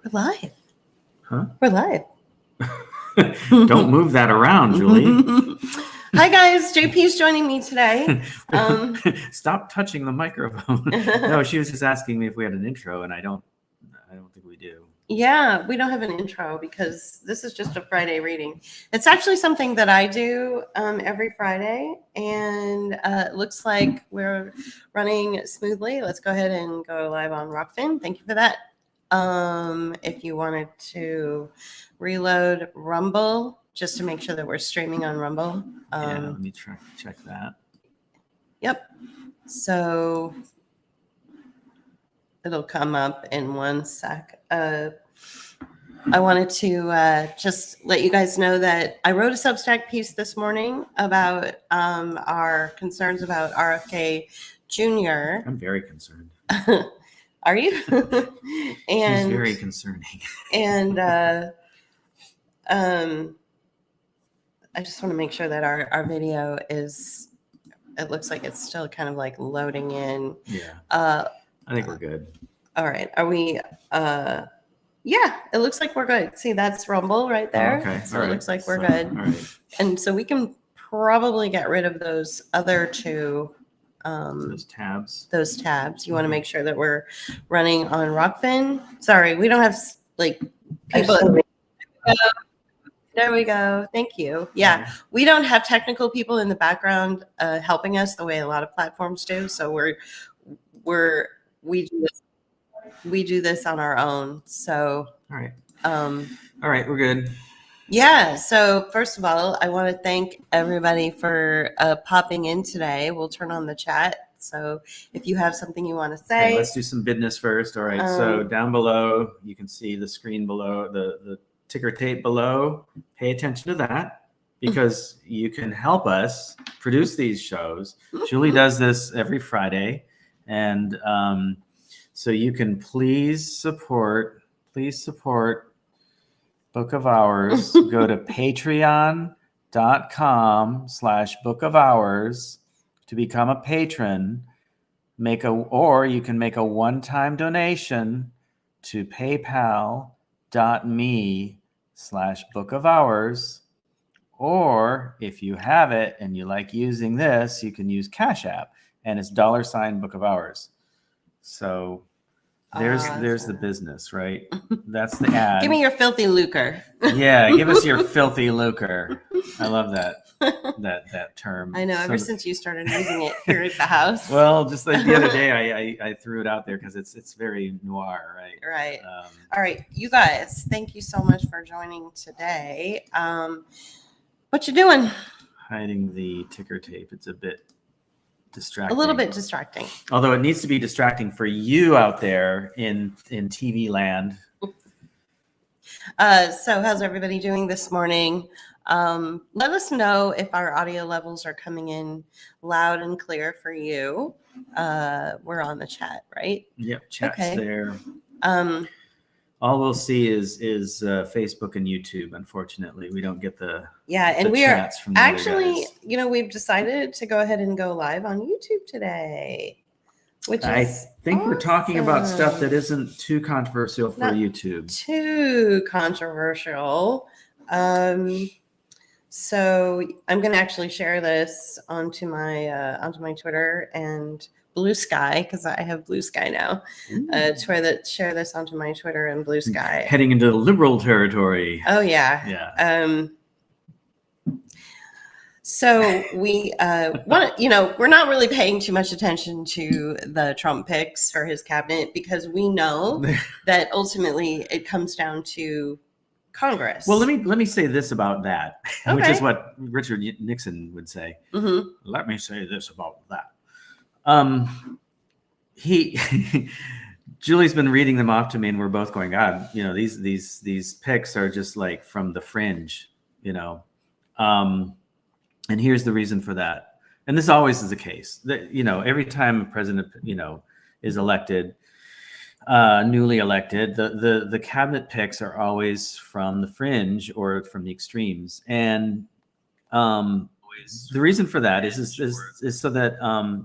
We're live. Huh? We're live. Don't move that around, Julie. Hi, guys. JP's joining me today. Stop touching the microphone. No, she was just asking me if we had an intro, and I don't think we do. Yeah, we don't have an intro because this is just a Friday reading. It's actually something that I do every Friday, and it looks like we're running smoothly. Let's go ahead and go live on Rockfin. Thank you for that. If you wanted to reload Rumble, just to make sure that we're streaming on Rumble. Yeah, let me check that. Yep. So it'll come up in one sec. I wanted to just let you guys know that I wrote a Substack piece this morning about our concerns about RFK Jr. I'm very concerned. Are you? And she's very concerning. And I just want to make sure that our video is, it looks like it's still kind of like loading in. Yeah. I think we're good. All right. Are we, yeah, it looks like we're good. See, that's Rumble right there. Oh, okay. So it looks like we're good. All right. And so we can probably get rid of those other two. Those tabs. You want to make sure that we're running on Rockfin. Sorry, we don't have like people. There we go. Thank you. Yeah, we don't have technical people in the background helping us the way a lot of platforms do. So we do this on our own. So all right, we're good. Yeah. So first of all, I want to thank everybody for popping in today. We'll turn on the chat. So if you have something you want to say. Okay, let's do some business first. All right. So down below, you can see the screen below, the ticker tape below. Pay attention to that because you can help us produce these shows. Julie does this every Friday. And so you can please support Book of Hours. Go to patreon.com/Book of Hours to become a patron. Or you can make a one-time donation to paypal.me/Book of Hours. Or if you have it and you like using this, you can use Cash App, and it's $Book of Hours. So there's the business, right? That's the ad. Give me your filthy lucre. Yeah, give us your filthy lucre. I love that term. I know, ever since you started using it here at the house. Well, just like the other day, I threw it out there because it's very noir, right? Right. All right, you guys, thank you so much for joining today. What you doing? Hiding the ticker tape. It's a bit distracting. A little bit distracting. Although it needs to be distracting for you out there in TV land. So how's everybody doing this morning? Let us know if our audio levels are coming in loud and clear for you. We're on the chat, right? Yep, chat's there. All we'll see is Facebook and YouTube. Unfortunately, we don't get the and we are actually, we've decided to go ahead and go live on YouTube today, which I think awesome. We're talking about stuff that isn't too controversial for YouTube. Too controversial. So I'm going to actually share this onto my Twitter and Blue Sky, because I have Blue Sky now. Share this onto my Twitter and Blue Sky. Heading into the liberal territory. Oh yeah. Yeah. So we we're not really paying too much attention to the Trump picks for his cabinet because we know that ultimately it comes down to Congress. Well, let me say this about that, which is what Richard Nixon would say. Mm-hmm. Let me say this about that. Julie's been reading them off to me, and we're both going, God, these picks are just like from the fringe, and here's the reason for that. And this always is the case that, every time a president, is elected, newly elected, the cabinet picks are always from the fringe or from the extremes. And, the reason for that is so that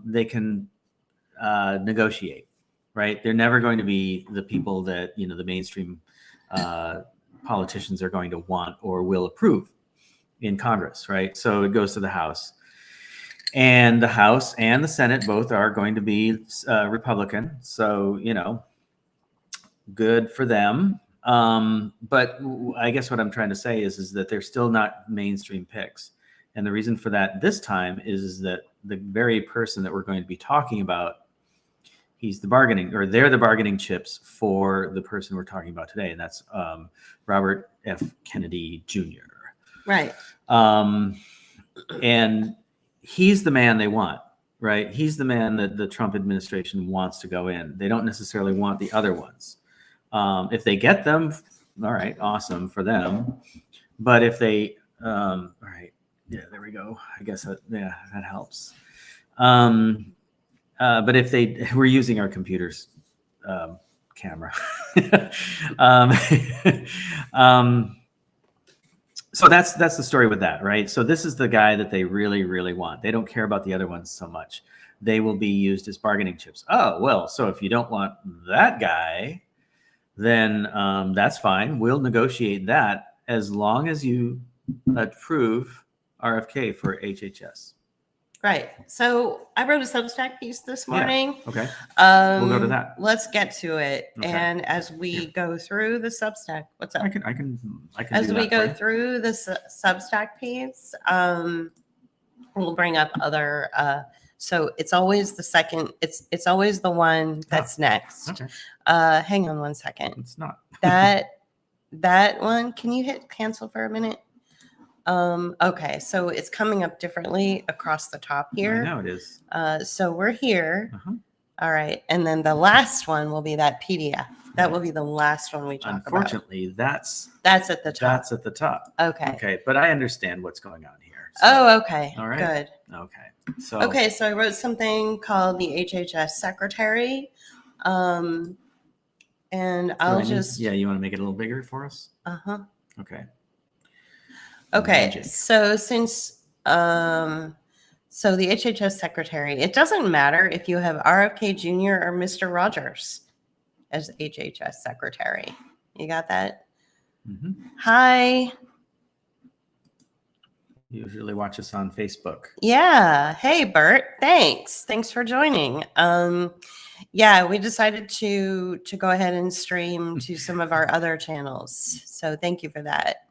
they can negotiate. right? They're never going to be the people that, the mainstream politicians are going to want or will approve in Congress, right? So it goes to the House. And the House and the Senate both are going to be Republican. So, good for them. But I guess what I'm trying to say is that they're still not mainstream picks. And the reason for that this time is that the very person that we're going to be talking about, they're the bargaining chips for the person we're talking about today. And that's Robert F. Kennedy Jr. Right. And he's the man they want, right? He's the man that the Trump administration wants to go in. They don't necessarily want the other ones. If they get them, all right, awesome for them. But if they, all right, yeah, there we go. I guess that helps. But if we're using our computer's camera. So that's the story with that, right? So this is the guy that they really, really want. They don't care about the other ones so much. They will be used as bargaining chips. Oh, well, so if you don't want that guy, then that's fine. We'll negotiate that as long as you approve RFK for HHS. Right. So I wrote a Substack piece this morning. Yeah. Okay. We'll go to that. Let's get to it. Okay. And as we go through the Substack, what's up? I can As do we that go for you. through the Substack piece, we'll bring up other. So it's always the second. It's always the one that's next. Okay. Hang on one second. It's not. that one. Can you hit cancel for a minute? Okay, so it's coming up differently across the top here. I know it is. So we're here. Uh-huh. All right. And then the last one will be that PDF. That will be the last one we talk about. Unfortunately, that's at the top. That's at the top. Okay. Okay, but I understand what's going on here. So, Oh, okay. All right. Good. Okay. So I wrote something called the HHS Secretary. And I'll just. Yeah, you want to make it a little bigger for us? Uh-huh. Okay. Okay. Magic. So since so the HHS Secretary, it doesn't matter if you have RFK Jr. or Mr. Rogers as HHS Secretary. You got that? Mm-hmm. Hi. You usually watch us on Facebook. Yeah. Hey, Bert. Thanks for joining. Yeah, we decided to go ahead and stream to some of our other channels. So thank you for that.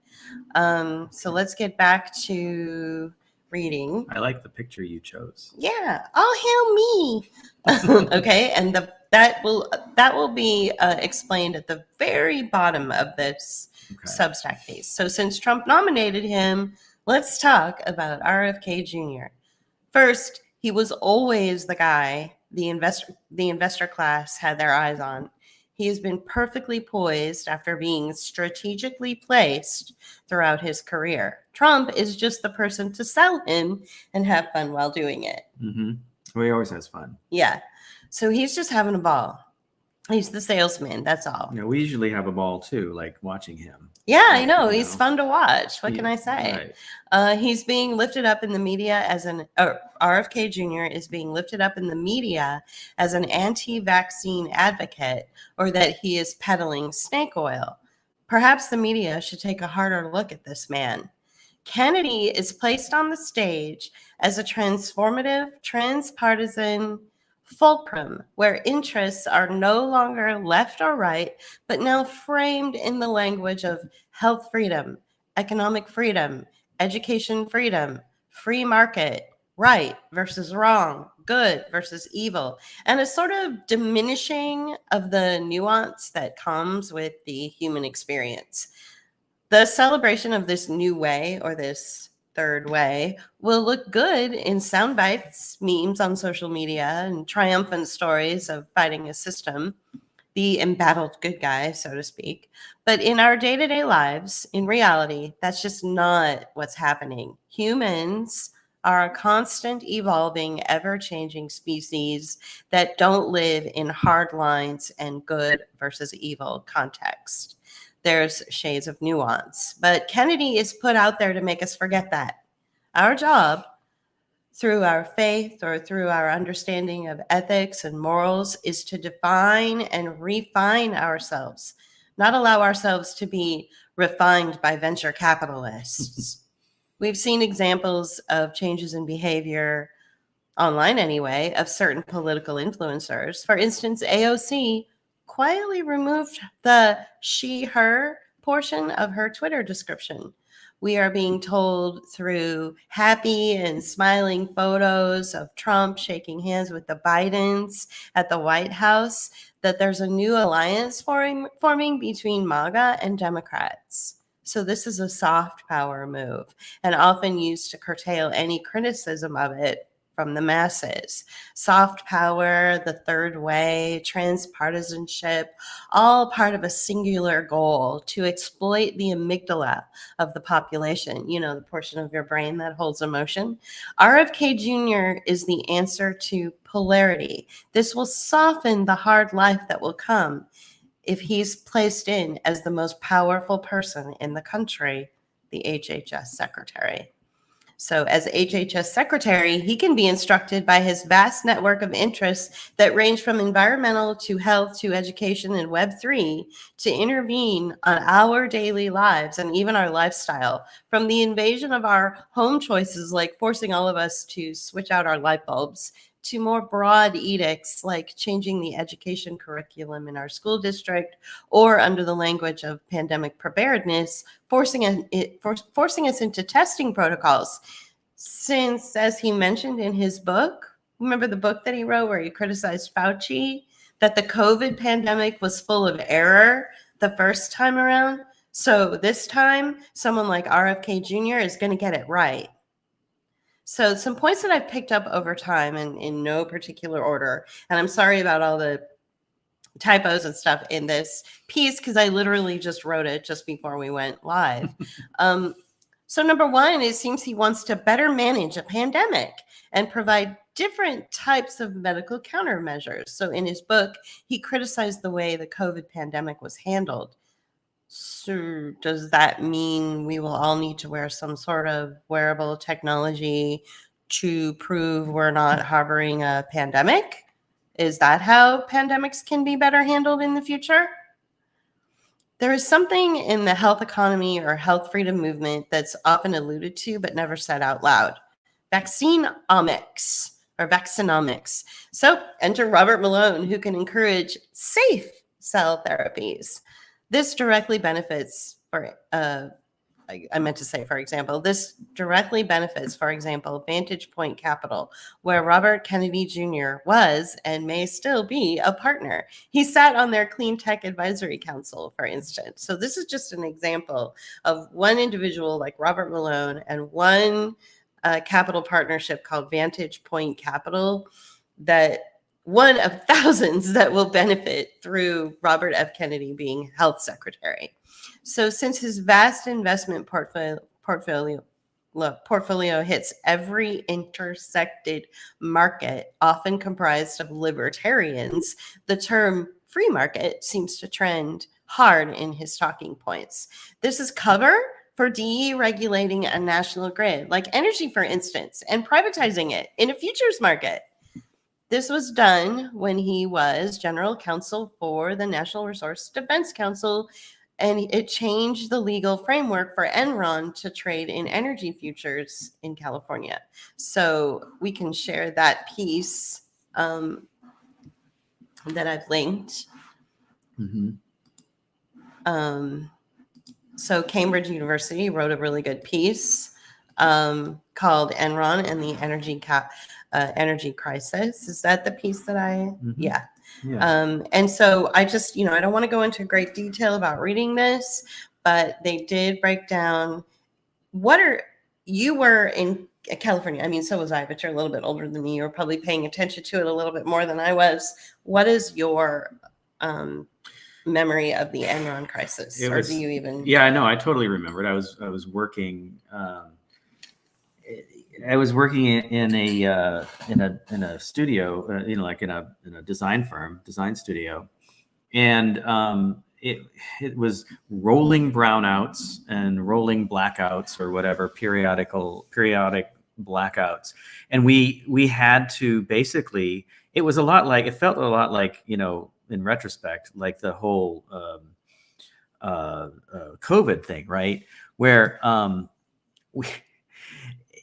So let's get back to reading. I like the picture you chose. Yeah. Oh, hell me. Okay, and that will be explained at the very bottom of this Substack piece. So since Trump nominated him, let's talk about RFK Jr. First, he was always the guy the investor class had their eyes on. He has been perfectly poised after being strategically placed throughout his career. Trump is just the person to sell him and have fun while doing it. Mm-hmm. Well, he always has fun. Yeah. So he's just having a ball. He's the salesman. That's all. We usually have a ball too, like watching him. Yeah, I know. He's fun to watch. What can I say? Right. He's being lifted up in the media RFK Jr. is being lifted up in the media as an anti-vaccine advocate, or that he is peddling snake oil. Perhaps the media should take a harder look at this man. Kennedy is placed on the stage as a transformative, transpartisan fulcrum where interests are no longer left or right, but now framed in the language of health freedom, economic freedom, education freedom, free market, right versus wrong, good versus evil, and a sort of diminishing of the nuance that comes with the human experience. The celebration of this new way, or this third way, will look good in sound bites, memes on social media, and triumphant stories of fighting a system, the embattled good guy, so to speak. But in our day-to-day lives, in reality, that's just not what's happening. Humans are a constant evolving, ever-changing species that don't live in hard lines and good versus evil context. There's shades of nuance, but Kennedy is put out there to make us forget that. Our job through our faith or through our understanding of ethics and morals is to define and refine ourselves, not allow ourselves to be refined by venture capitalists. We've seen examples of changes in behavior online anyway, of certain political influencers. For instance, AOC quietly removed the she, her portion of her Twitter description. We are being told through happy and smiling photos of Trump shaking hands with the Bidens at the White House that there's a new alliance forming between MAGA and Democrats. So this is a soft power move and often used to curtail any criticism of it from the masses. Soft power, the third way, transpartisanship, all part of a singular goal to exploit the amygdala of the population, the portion of your brain that holds emotion. RFK Jr. is the answer to polarity. This will soften the hard life that will come if he's placed in as the most powerful person in the country, the HHS Secretary. So as HHS Secretary, he can be instructed by his vast network of interests that range from environmental to health to education and Web3 to intervene on our daily lives and even our lifestyle, from the invasion of our home choices, like forcing all of us to switch out our light bulbs, to more broad edicts like changing the education curriculum in our school district, or under the language of pandemic preparedness, forcing us into testing protocols. Since, as he mentioned in his book, remember the book that he wrote where he criticized Fauci, that the COVID pandemic was full of error the first time around. So this time, someone like RFK Jr. is going to get it right. So some points that I've picked up over time and in no particular order, and I'm sorry about all the typos and stuff in this piece because I literally just wrote it just before we went live. So number one, it seems he wants to better manage a pandemic and provide different types of medical countermeasures. So in his book, he criticized the way the COVID pandemic was handled. So does that mean we will all need to wear some sort of wearable technology to prove we're not harboring a pandemic? Is that how pandemics can be better handled in the future? There is something in the health economy or health freedom movement that's often alluded to but never said out loud. Vaccineomics or vaccinomics. So enter Robert Malone, who can encourage safe cell therapies. This directly benefits, this directly benefits, for example, Vantage Point Capital, where Robert Kennedy Jr. was and may still be a partner. He sat on their Clean Tech Advisory Council, for instance. So this is just an example of one individual like Robert Malone and one capital partnership called Vantage Point Capital, that one of thousands that will benefit through Robert F. Kennedy being health secretary. So since his vast investment portfolio hits every intersected market, often comprised of libertarians, the term free market seems to trend hard in his talking points. This is cover for deregulating a national grid, like energy, for instance, and privatizing it in a futures market. This was done when he was general counsel for the National Resource Defense Council, and it changed the legal framework for Enron to trade in energy futures in California. So we can share that piece that I've linked. Mm-hmm. So Cambridge University wrote a really good piece called Enron and the Energy Crisis. Is that the piece that I? Mm-hmm. Yeah. Yeah. And so I just, I don't want to go into great detail about reading this, but they did break down you were in California. I mean, so was I, but you're a little bit older than me. You were probably paying attention to it a little bit more than I was. What is your memory of the Enron crisis? Do you even? Yeah, I know. I totally remembered. I was working. I was working in a studio, like in a design studio, and it was rolling brownouts and rolling blackouts or whatever periodic blackouts, and we had to basically. It was a lot like, it felt a lot like, in retrospect, like the whole COVID thing, right? Where we,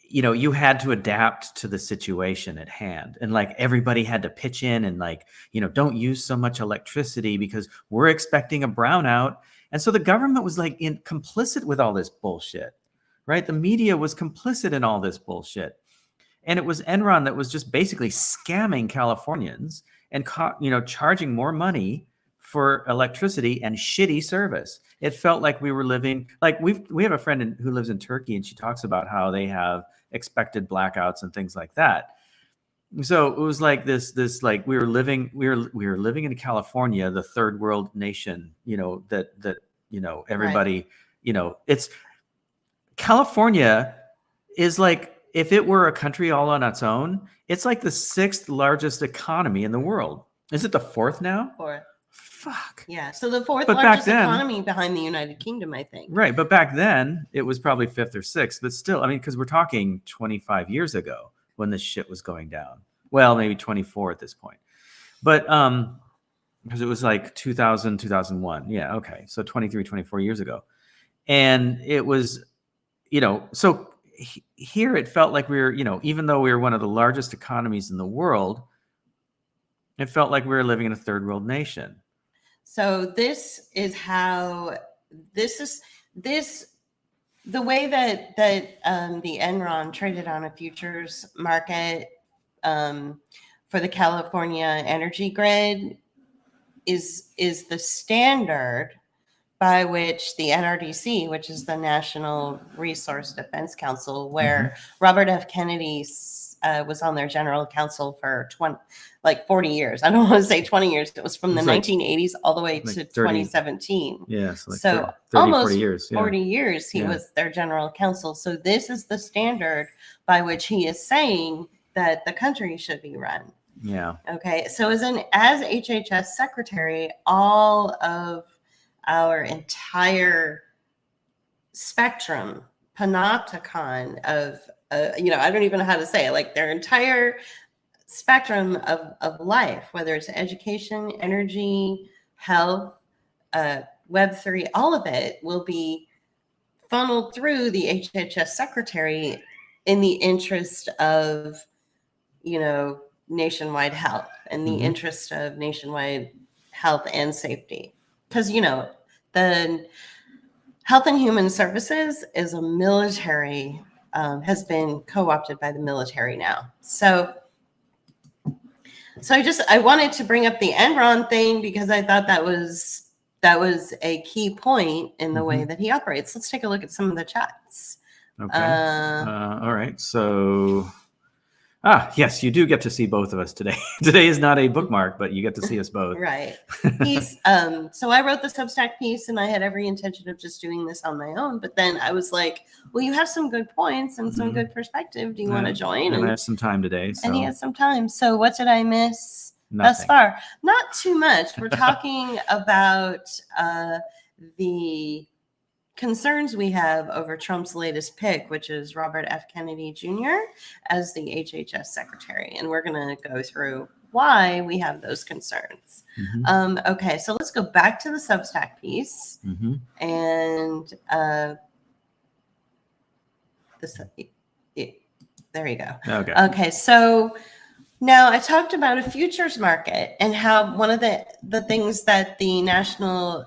you had to adapt to the situation at hand, and like everybody had to pitch in and like, don't use so much electricity because we're expecting a brownout. And so the government was like complicit with all this bullshit, right? The media was complicit in all this bullshit. And it was Enron that was just basically scamming Californians and charging more money for electricity and shitty service. It felt like we were living like we have a friend who lives in Turkey, and she talks about how they have expected blackouts and things like that. So it was like this like we were living in California, the third world nation, that everybody, Right. It's California is like, if it were a country all on its own, it's like the 6th largest economy in the world. Is it the 4th now? 4th. Fuck. Yeah. So the 4th But back largest then- economy behind the United Kingdom, I think. Right. But back then it was probably 5th or 6th, but still, I mean, because we're talking 25 years ago when this shit was going down. Well, maybe 24 at this point. But because it was like 2000, 2001. Yeah. Okay. So 23, 24 years ago. And it was, so here it felt like we were, even though we were one of the largest economies in the world, it felt like we were living in a third world nation. So the way that the Enron traded on a futures market for the California energy grid is the standard by which the NRDC, which is the National Resource Defense Council, where Robert F. Kennedy was on their general counsel for 40 years. I don't want to say 20 years. It was from the 1980s all the way to 2017. Yeah, so 30, almost 40 years. Yeah. 40 years he was their general counsel. So this is the standard by which he is saying that the country should be run. Yeah. Okay. So as HHS Secretary, all of our entire spectrum, panopticon of, I don't even know how to say it, like their entire spectrum of life, whether it's education, energy, health, Web3, all of it will be funneled through the HHS Secretary in the interest of, nationwide health and the interest of nationwide health and safety. Because, the Health and Human Services is a military, has been co-opted by the military now. So I wanted to bring up the Enron thing because I thought that was a key point in the way that he operates. Let's take a look at some of the chats. Okay. All right. So, yes, you do get to see both of us today. Today is not a bookmark, but you get to see us both. Right. So I wrote the Substack piece and I had every intention of just doing this on my own. But then I was like, well, you have some good points and some good perspective. Do you want to join? And I have some time today. So. And he has some time. So what did I miss thus Nothing. far? Not too much. We're talking about the concerns we have over Trump's latest pick, which is Robert F. Kennedy Jr. as the HHS Secretary. And we're going to go through why we have those concerns. Okay, so let's go back to the Substack piece. And there you go. Okay, so now I talked about a futures market and how one of the things that the National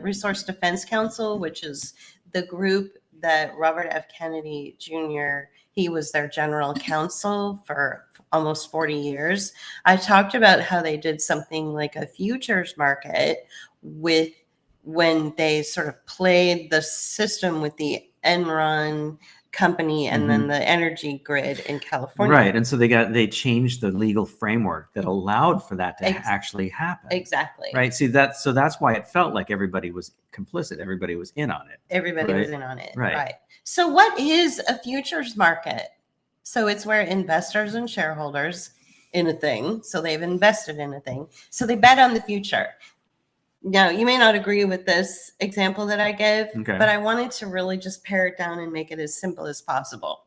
Resource Defense Council, which is the group that Robert F. Kennedy Jr., he was their general counsel for almost 40 years. I talked about how they did something like a futures market when they sort of played the system with the Enron company and then the energy grid in California. Right. And so they changed the legal framework that allowed for that to actually happen. Exactly. Right. See, that's why it felt like everybody was complicit. Everybody was in on it. Everybody was in on it. Right. So what is a futures market? So it's where investors and shareholders in a thing. So they've invested in a thing. So they bet on the future. Now, you may not agree with this example that I gave, but I wanted to really just pare it down and make it as simple as possible.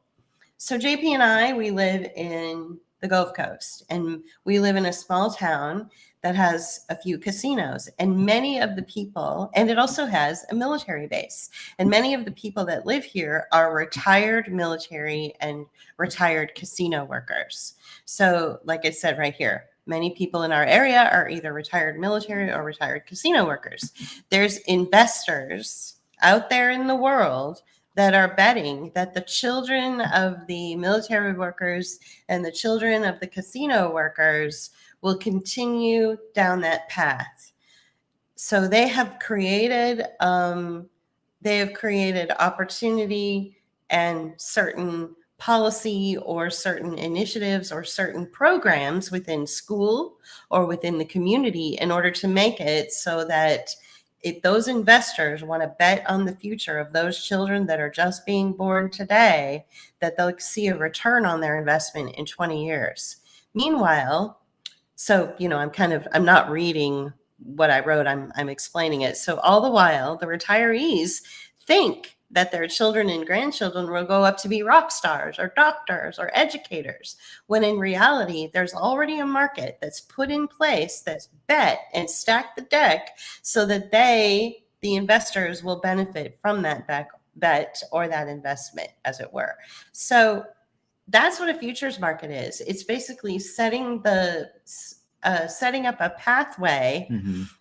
So JP and I, we live in the Gulf Coast, and we live in a small town that has a few casinos, and many of the people, and it also has a military base, and many of the people that live here are retired military and retired casino workers. So like I said right here, many people in our area are either retired military or retired casino workers. There's investors out there in the world that are betting that the children of the military workers and the children of the casino workers will continue down that path. So they have created opportunity and certain policy or certain initiatives or certain programs within school or within the community in order to make it so that if those investors want to bet on the future of those children that are just being born today, that they'll see a return on their investment in 20 years. Meanwhile, so, I'm not reading what I wrote, I'm explaining it. So all the while, the retirees think that their children and grandchildren will go up to be rock stars or doctors or educators, when in reality, there's already a market that's put in place that's bet and stack the deck so that the investors, will benefit from that bet or that investment, as it were. So that's what a futures market is. It's basically setting up a pathway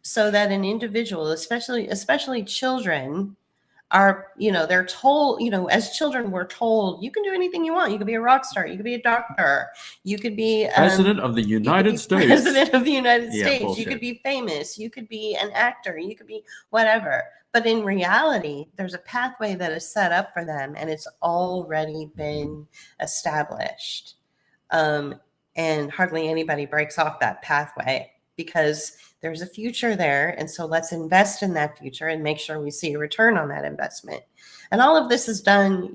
so that an individual, especially children, are, they're told, as children, we're told you can do anything you want. You could be a rock star. You could be a doctor. You could be President of the United States. President of the United Yeah, States. bullshit. You could be famous. You could be an actor. You could be whatever. But in reality, there's a pathway that is set up for them, and it's already been established. And hardly anybody breaks off that pathway because there's a future there. And so let's invest in that future and make sure we see a return on that investment. And all of this is done,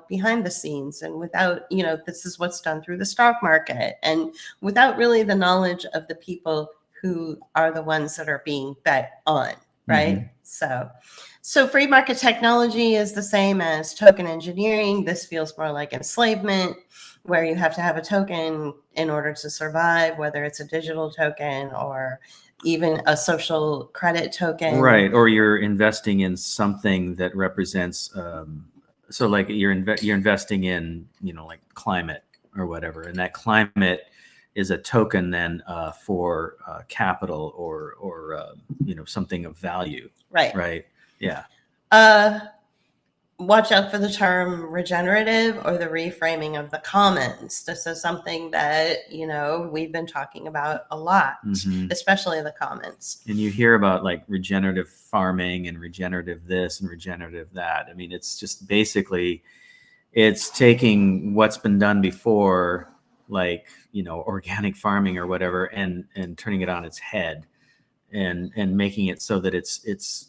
behind the scenes, and without, this is what's done through the stock market and without really the knowledge of the people who are the ones that are being bet on, right? So free market technology is the same as token engineering. This feels more like enslavement, where you have to have a token in order to survive, whether it's a digital token or even a social credit token. Right. Or you're investing in something that represents, so like you're investing in, like climate or whatever. And that climate is a token then for capital or something of value. Right. Right. Yeah. Watch out for the term regenerative or the reframing of the commons. This is something that, we've been talking about a lot, especially the commons. And you hear about like regenerative farming and regenerative this and regenerative that. I mean, it's just basically, it's taking what's been done before, like, organic farming or whatever, and turning it on its head and making it so that it's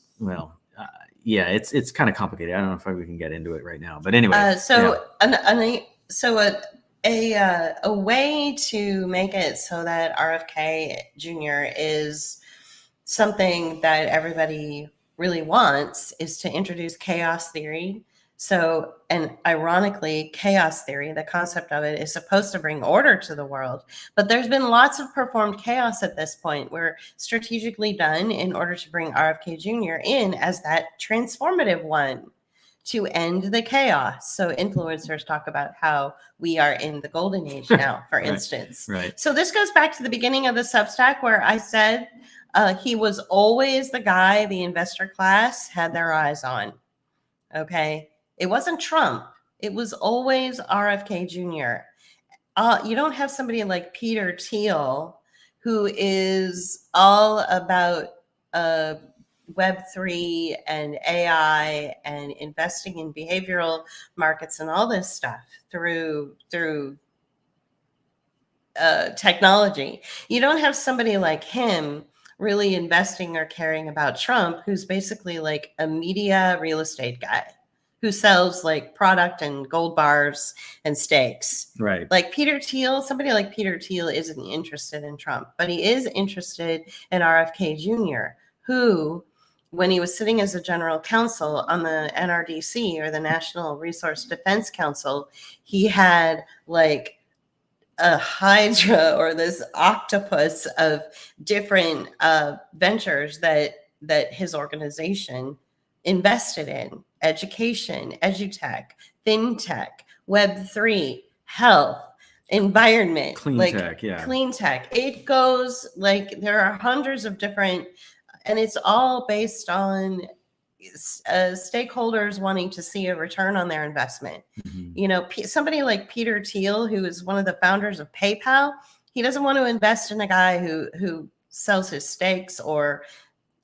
kind of complicated. I don't know if we can get into it right now, but anyway. A way to make it so that RFK Jr. is something that everybody really wants is to introduce chaos theory. So, and ironically, chaos theory, the concept of it, is supposed to bring order to the world. But there's been lots of performed chaos at this point. We're strategically done in order to bring RFK Jr. in as that transformative one to end the chaos. So influencers talk about how we are in the golden age now, for instance. Right. So this goes back to the beginning of the Substack where I said he was always the guy the investor class had their eyes on. Okay. It wasn't Trump. It was always RFK Jr. You don't have somebody like Peter Thiel, who is all about Web3 and AI and investing in behavioral markets and all this stuff through technology. You don't have somebody like him really investing or caring about Trump, who's basically like a media real estate guy who sells like product and gold bars and steaks. Right. Like Peter Thiel, somebody like Peter Thiel isn't interested in Trump, but he is interested in RFK Jr., who when he was sitting as a general counsel on the NRDC, or the National Resource Defense Council, he had like a hydra, or this octopus of different ventures that his organization invested in: education, edutech, fintech, Web3, health, environment, Clean tech, yeah. Clean tech. It goes like, there are hundreds of different, and it's all based on stakeholders wanting to see a return on their investment. Mhm. You know, somebody like Peter Thiel, who is one of the founders of PayPal, he doesn't want to invest in a guy who sells his steaks or,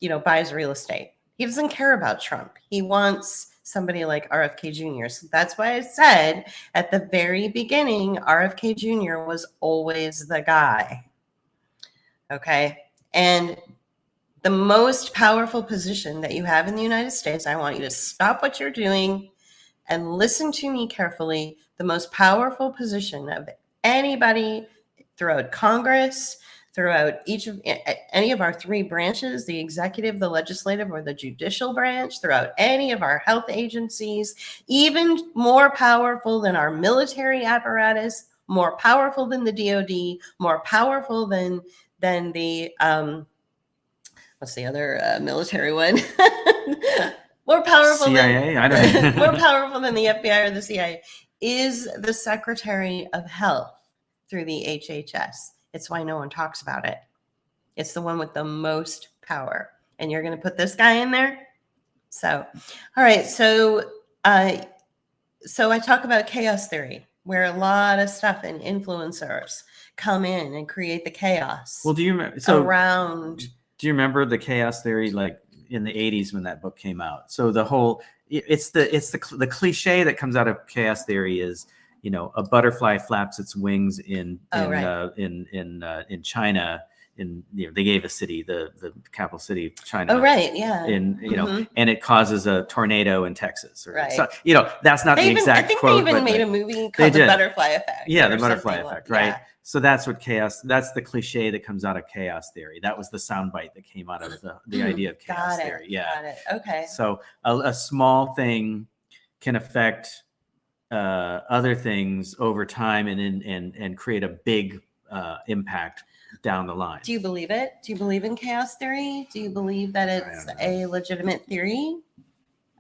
you know, buys real estate. He doesn't care about Trump. He wants somebody like RFK Jr. So that's why I said at the very beginning, RFK Jr. was always the guy. Okay. And the most powerful position that you have in the United States, I want you to stop what you're doing and listen to me carefully. The most powerful position of anybody throughout Congress, throughout any of our three branches, the executive, the legislative, or the judicial branch, throughout any of our health agencies, even more powerful than our military apparatus, more powerful than the DOD, more powerful than the what's the other military one? More powerful CIA? I don't than know. more powerful than the FBI or the CIA is the Secretary of Health through the HHS. It's why no one talks about it. It's the one with the most power. And you're going to put this guy in there? So, all right. So I talk about chaos theory, where a lot of stuff and influencers come in and create the chaos. Well, do you remember the chaos theory, like in the 80s when that book came out? So the whole, it's the cliche that comes out of chaos theory is, you know, a butterfly flaps its wings in China. In, you know, they gave a city, the capital city of China. Oh, right, yeah. In, you know, and it causes a tornado in Texas. Or, right. So, you know, that's not the exact quote. I think they even made a movie called The Butterfly Effect. Yeah, The Butterfly Effect, right? Yeah. So that's the cliche that comes out of chaos theory. That was the soundbite that came out of the idea of chaos theory. Yeah. Got it. Okay. So a small thing can affect other things over time and create a big impact down the line. Do you believe it? Do you believe in chaos theory? Do you believe that it's a legitimate theory?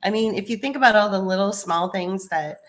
I mean, if you think about all the little small things that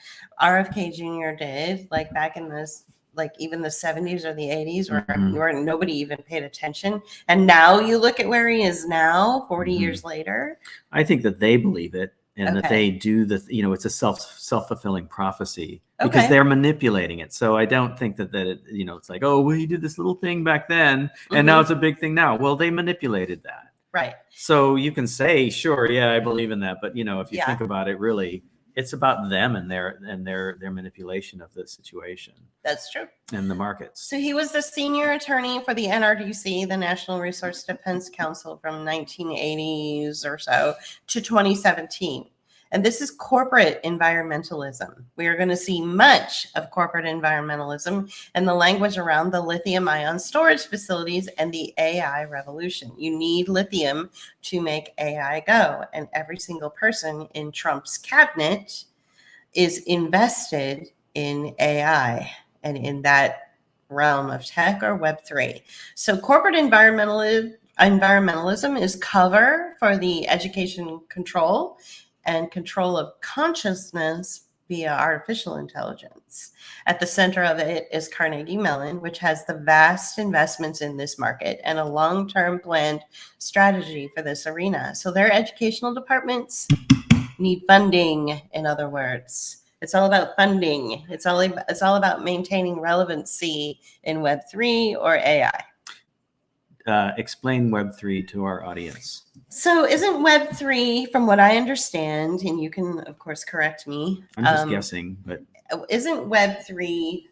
RFK Jr. did, like back in this, like even the 70s or the 80s, where nobody even paid attention, and now you look at where he is now, 40 years later. I think that they believe it, and that they do you know, it's a self-fulfilling prophecy because they're manipulating it. So I don't think that it, you know, it's like, oh, well, he did this little thing back then and now it's a big thing now. Well, they manipulated that. Right. So you can say, sure, yeah, I believe in that. But, you know, if you think about it, really, it's about them and their manipulation of the situation. That's true. And the markets. So he was the senior attorney for the NRDC, the National Resource Defense Council, from 1980s or so to 2017. And this is corporate environmentalism. We are going to see much of corporate environmentalism and the language around the lithium-ion storage facilities and the AI revolution. You need lithium to make AI go. And every single person in Trump's cabinet is invested in AI and in that realm of tech or Web3. So corporate environmentalism is cover for the education control and control of consciousness via artificial intelligence. At the center of it is Carnegie Mellon, which has the vast investments in this market and a long-term planned strategy for this arena. So their educational departments need funding, in other words. It's all about funding. It's all about maintaining relevancy in Web3 or AI. Explain Web3 to our audience. So isn't Web3, from what I understand, and you can, of course, correct me. I'm just guessing, but. Isn't Web3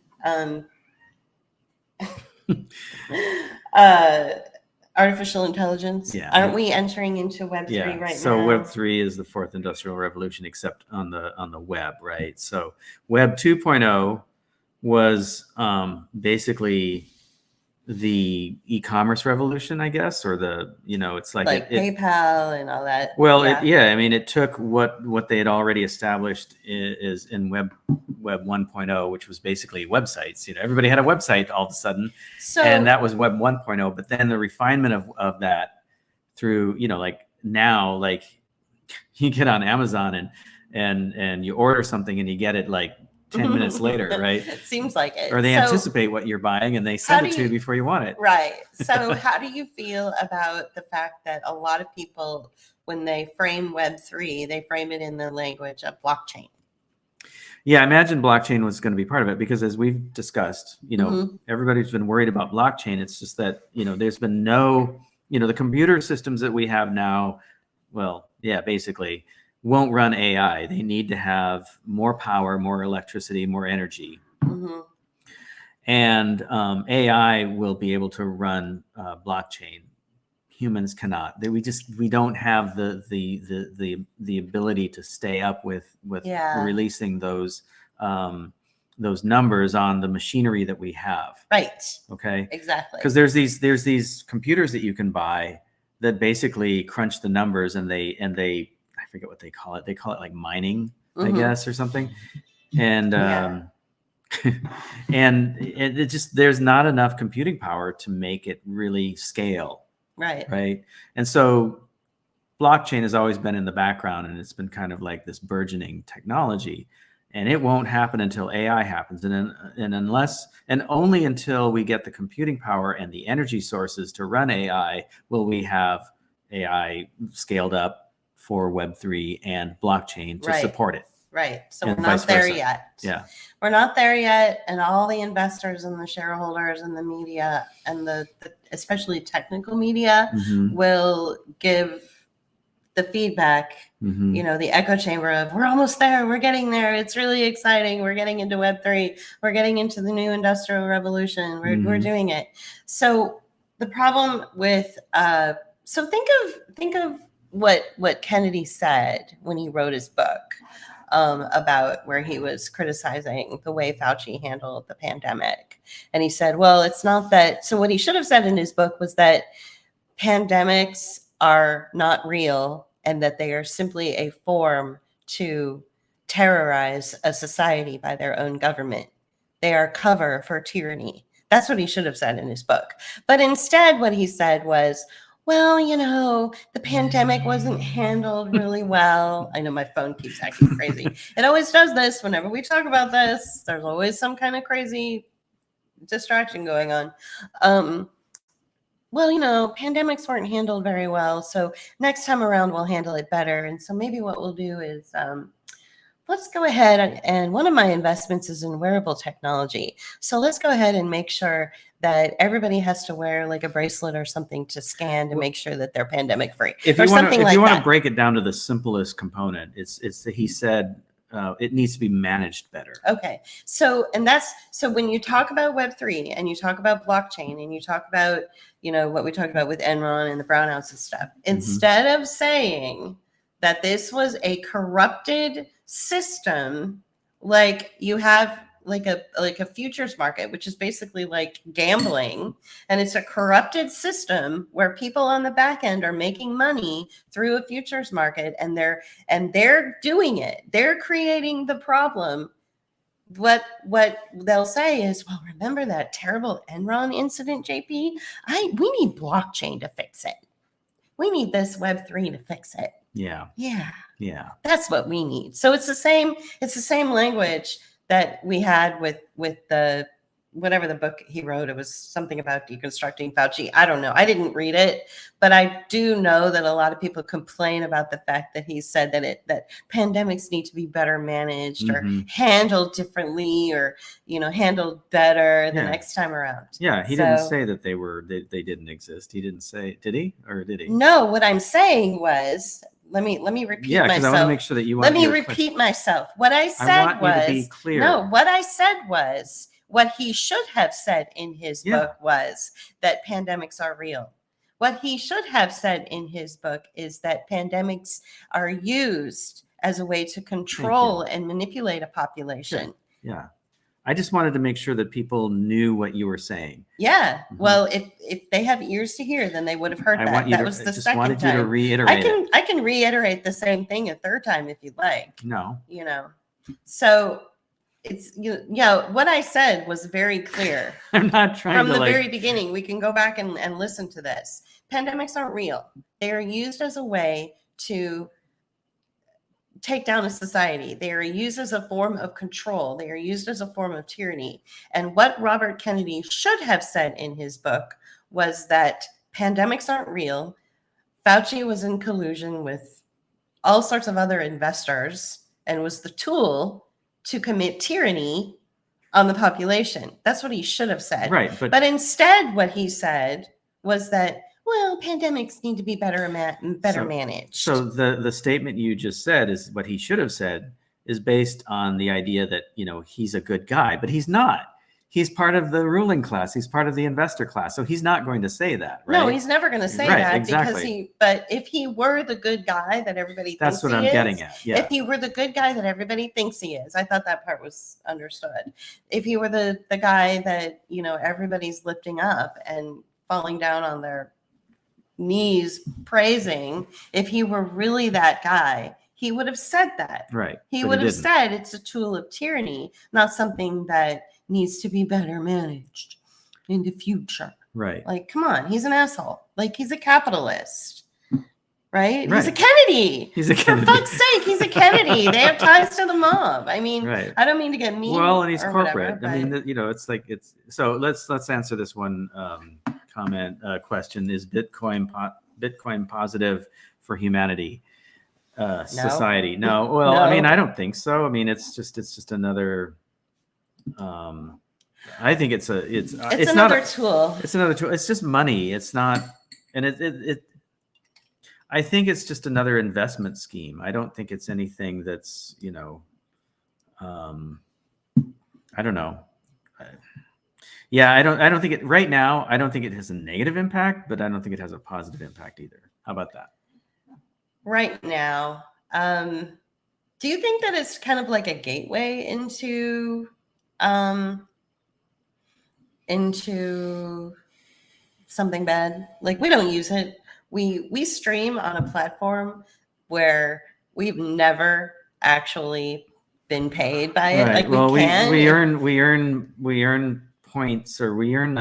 artificial intelligence? Yeah. Aren't we entering into Web3 right now? So Web3 is the fourth industrial revolution, except on the web, right? So Web 2.0 was basically the e-commerce revolution, I guess, or it's like PayPal and all that. Well, I mean, it took what they had already established is in Web 1.0, which was basically websites. Everybody had a website all of a sudden, and that was Web 1.0. But then the refinement of that through, like now, like you get on Amazon and you order something and you get it like 10 minutes later, right? It seems like it. Or they anticipate what you're buying and they send it to you before you want it. Right. So how do you feel about the fact that a lot of people, when they frame Web3, they frame it in the language of blockchain? Yeah, I imagine blockchain was going to be part of it because, as we've discussed, everybody's been worried about blockchain. It's just that, there's been no, the computer systems that we have now, basically won't run AI. They need to have more power, more electricity, more energy. Mm-hmm. And AI will be able to run blockchain. Humans cannot. We don't have the ability to stay up with releasing those numbers on the machinery that we have. Right. Okay. Exactly. Because there's these computers that you can buy that basically crunch the numbers and they I forget what they call it. They call it like mining, I guess, or something. And and it just there's not enough computing power to make it really scale. Right. And so blockchain has always been in the background, and it's been kind of like this burgeoning technology, and it won't happen until AI happens. And only until we get the computing power and the energy sources to run AI will we have AI scaled up for Web3 and blockchain to support it. Right. So we're not there yet. Yeah. We're not there yet. And all the investors and the shareholders and the media and the especially technical media will give the feedback, the echo chamber of we're almost there. We're getting there. It's really exciting. We're getting into Web3. We're getting into the new industrial revolution. We're doing it. So the problem with so think of what Kennedy said when he wrote his book about where he was criticizing the way Fauci handled the pandemic. And he said, well, it's not that. So what he should have said in his book was that pandemics are not real and that they are simply a form to terrorize a society by their own government. They are cover for tyranny. That's what he should have said in his book. But instead, what he said was, well, the pandemic wasn't handled really well. I know my phone keeps acting crazy. It always does this whenever we talk about this. There's always some kind of crazy distraction going on. Pandemics weren't handled very well. So next time around, we'll handle it better. And so maybe what we'll do is let's go ahead and one of my investments is in wearable technology. So let's go ahead and make sure that everybody has to wear like a bracelet or something to scan to make sure that they're pandemic free. If you want to break it down to the simplest component, it's that he said it needs to be managed better. Okay. So when you talk about Web3 and you talk about blockchain and you talk about, what we talked about with Enron and the brownouts and stuff, instead of saying that this was a corrupted system, like you have like a futures market, which is basically like gambling, and it's a corrupted system where people on the back end are making money through a futures market, and they're doing it. They're creating the problem. What they'll say is, well, remember that terrible Enron incident, JP? We need blockchain to fix it. We need this Web3 to fix it. Yeah. That's what we need. So it's the same language that we had with the whatever the book he wrote. It was something about deconstructing Fauci. I don't know. I didn't read it, but I do know that a lot of people complain about the fact that he said that pandemics need to be better managed or handled differently or handled better the next time around. Yeah, he didn't say that they didn't exist. He didn't say, did he? Or did he? No, what I'm saying was, let me repeat myself. Yeah, because I want to make sure that you. Let me repeat myself. What I said was, to be clear. No, what I said was, what he should have said in his book was that pandemics are real. What he should have said in his book is that pandemics are used as a way to control and manipulate a population. Yeah. I just wanted to make sure that people knew what you were saying. Yeah. Mhm. Well, if they have ears to hear, then they would have heard I that. want you That to, was the just second wanted you to time. reiterate it. I can reiterate the same thing a third time if you'd like. No. You know. So it's what I said was very clear. I'm not trying From to the like, very beginning. We can go back and listen to this. Pandemics aren't real. They are used as a way to take down a society. They are used as a form of control. They are used as a form of tyranny. And what Robert Kennedy should have said in his book was that pandemics aren't real. Fauci was in collusion with all sorts of other investors and was the tool to commit tyranny on the population. That's what he should have said. right. But instead, what he said was that, well, pandemics need to be better managed. So the statement you just said is what he should have said is based on the idea that, he's a good guy, but he's not. He's part of the ruling class. He's part of the investor class. So he's not going to say that, right? No, he's never going to say Right, that exactly. but if he were the good guy that everybody That's thinks what he I'm is, getting at. Yeah. if he were the good guy that everybody thinks he is, I thought that part was understood. If he were the guy that, everybody's lifting up and falling down on their knees praising, if he were really that guy, he would have said that. Right. He but would have didn't. said it's a tool of tyranny, not something that needs to be better managed in the future. Right. Like, come on, he's an asshole. Like, he's a capitalist, right? He's a Right. Kennedy. He's a Kennedy. For fuck's sake, he's a Kennedy. They have ties to the mob. I mean, Right. I don't mean to get mean. Well, and he's or corporate. whatever, I mean, but- it's like so let's answer this one question. Is Bitcoin positive for humanity, society? No. Well, No. I mean, I don't think so. I mean, it's just another. I think it's it's not another tool. It's another tool. It's just money. It's not, and it. I think it's just another investment scheme. I don't think it's anything that's I don't know. Yeah, I don't think it right now. I don't think it has a negative impact, but I don't think it has a positive impact either. How about that? Right now, do you think that it's kind of like a gateway into something bad? Like, we don't use it. We stream on a platform where we've never actually been paid by it. Right. Like, well, we can. we earn points, or we earn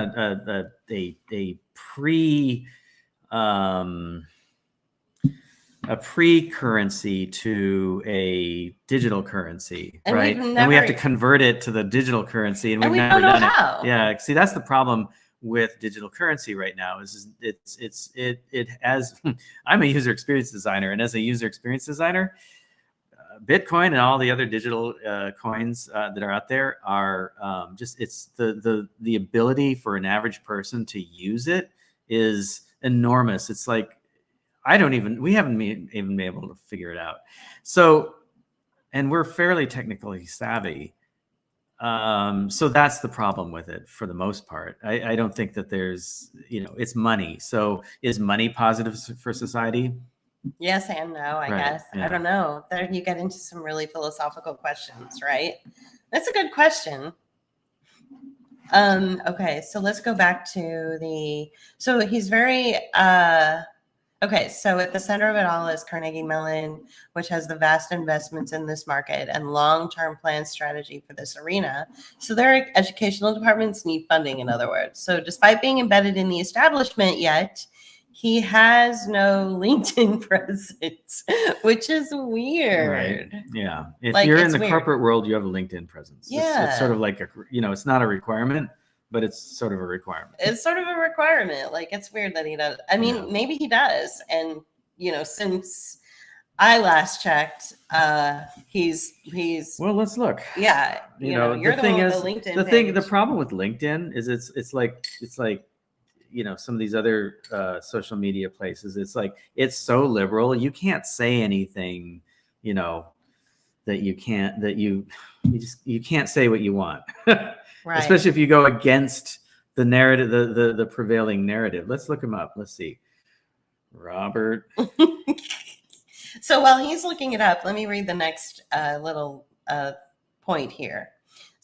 a pre-currency to a digital currency, And right? we've And we have never- to convert it to the digital currency, and And we've we never don't know done how. it. Yeah, see, that's the problem with digital currency right now. Is it has. I'm a user experience designer, and as a user experience designer, Bitcoin and all the other digital coins that are out there are just it's the ability for an average person to use it is enormous. It's like we haven't even been able to figure it out. So, and we're fairly technically savvy. So that's the problem with it for the most part. I don't think that there's, it's money. So is money positive for society? Yes and no, I Right, guess. yeah. I don't know. There you get into some really philosophical questions, right? That's a good question. Okay, so let's go back to so he's very okay, so at the center of it all is Carnegie Mellon, which has the vast investments in this market and long-term plan strategy for this arena. So their educational departments need funding, in other words. So despite being embedded in the establishment yet, he has no LinkedIn presence, which is weird. Right. Yeah. If Like, you're in it's the weird. corporate world, you have a LinkedIn presence. It's sort Yeah. of like it's not a requirement, but it's sort of a requirement. It's sort of a requirement. Like, it's weird that he does. I mean, Yeah. maybe he does. And, since I last checked, he's Well, let's look. yeah, you're the thing one is, with the LinkedIn the page. problem with LinkedIn is it's like some of these other social media places. It's like it's so liberal. You can't say anything, that you can't say what you want, Right. especially if you go against the narrative, the prevailing narrative. Let's look him up. Let's see, Robert. So while he's looking it up, let me read the next little point here.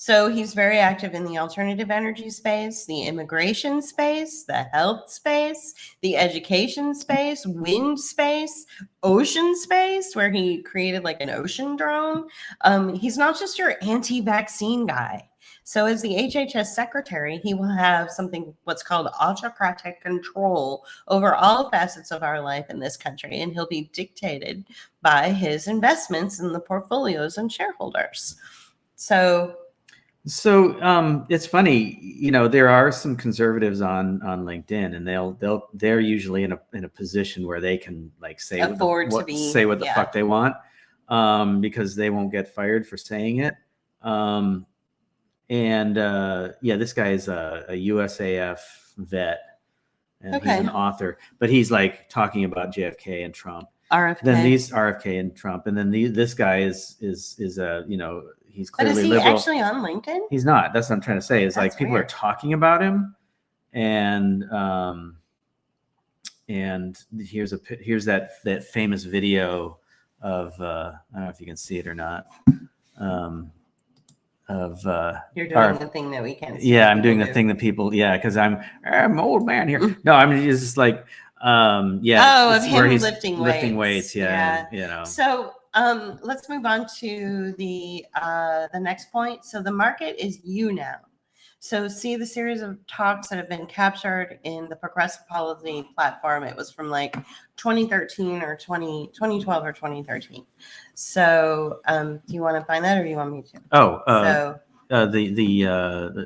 So he's very active in the alternative energy space, the immigration space, the health space, the education space, wind space, ocean space, where he created like an ocean drone. He's not just your anti-vaccine guy. So as the HHS Secretary, he will have something what's called autocratic control over all facets of our life in this country, and he'll be dictated by his investments in the portfolios and shareholders. So it's funny, there are some conservatives on LinkedIn, and they're usually in a position where they can like say afford what the fuck they want, because they won't get fired for saying it. This guy is a USAF vet, and he's an author, but he's like talking about JFK and Trump. RFK. Then these RFK and Trump, and then this guy is he's clearly but is he liberal. Actually on LinkedIn? He's not. That's what I'm trying to say. Is like people are talking about him, and here's that famous video of I don't know if you can see it or not. You're doing the thing that we can't see. Yeah, I'm doing the thing that people. Yeah, because I'm old man here. No, I mean it's just like of him lifting weights. Yeah. So let's move on to the next point. So the market is you now. So see the series of talks that have been captured in the Progressive Policy platform. It was from like 2013 or 2012 or 2013. So do you want to find that, or do you want me to?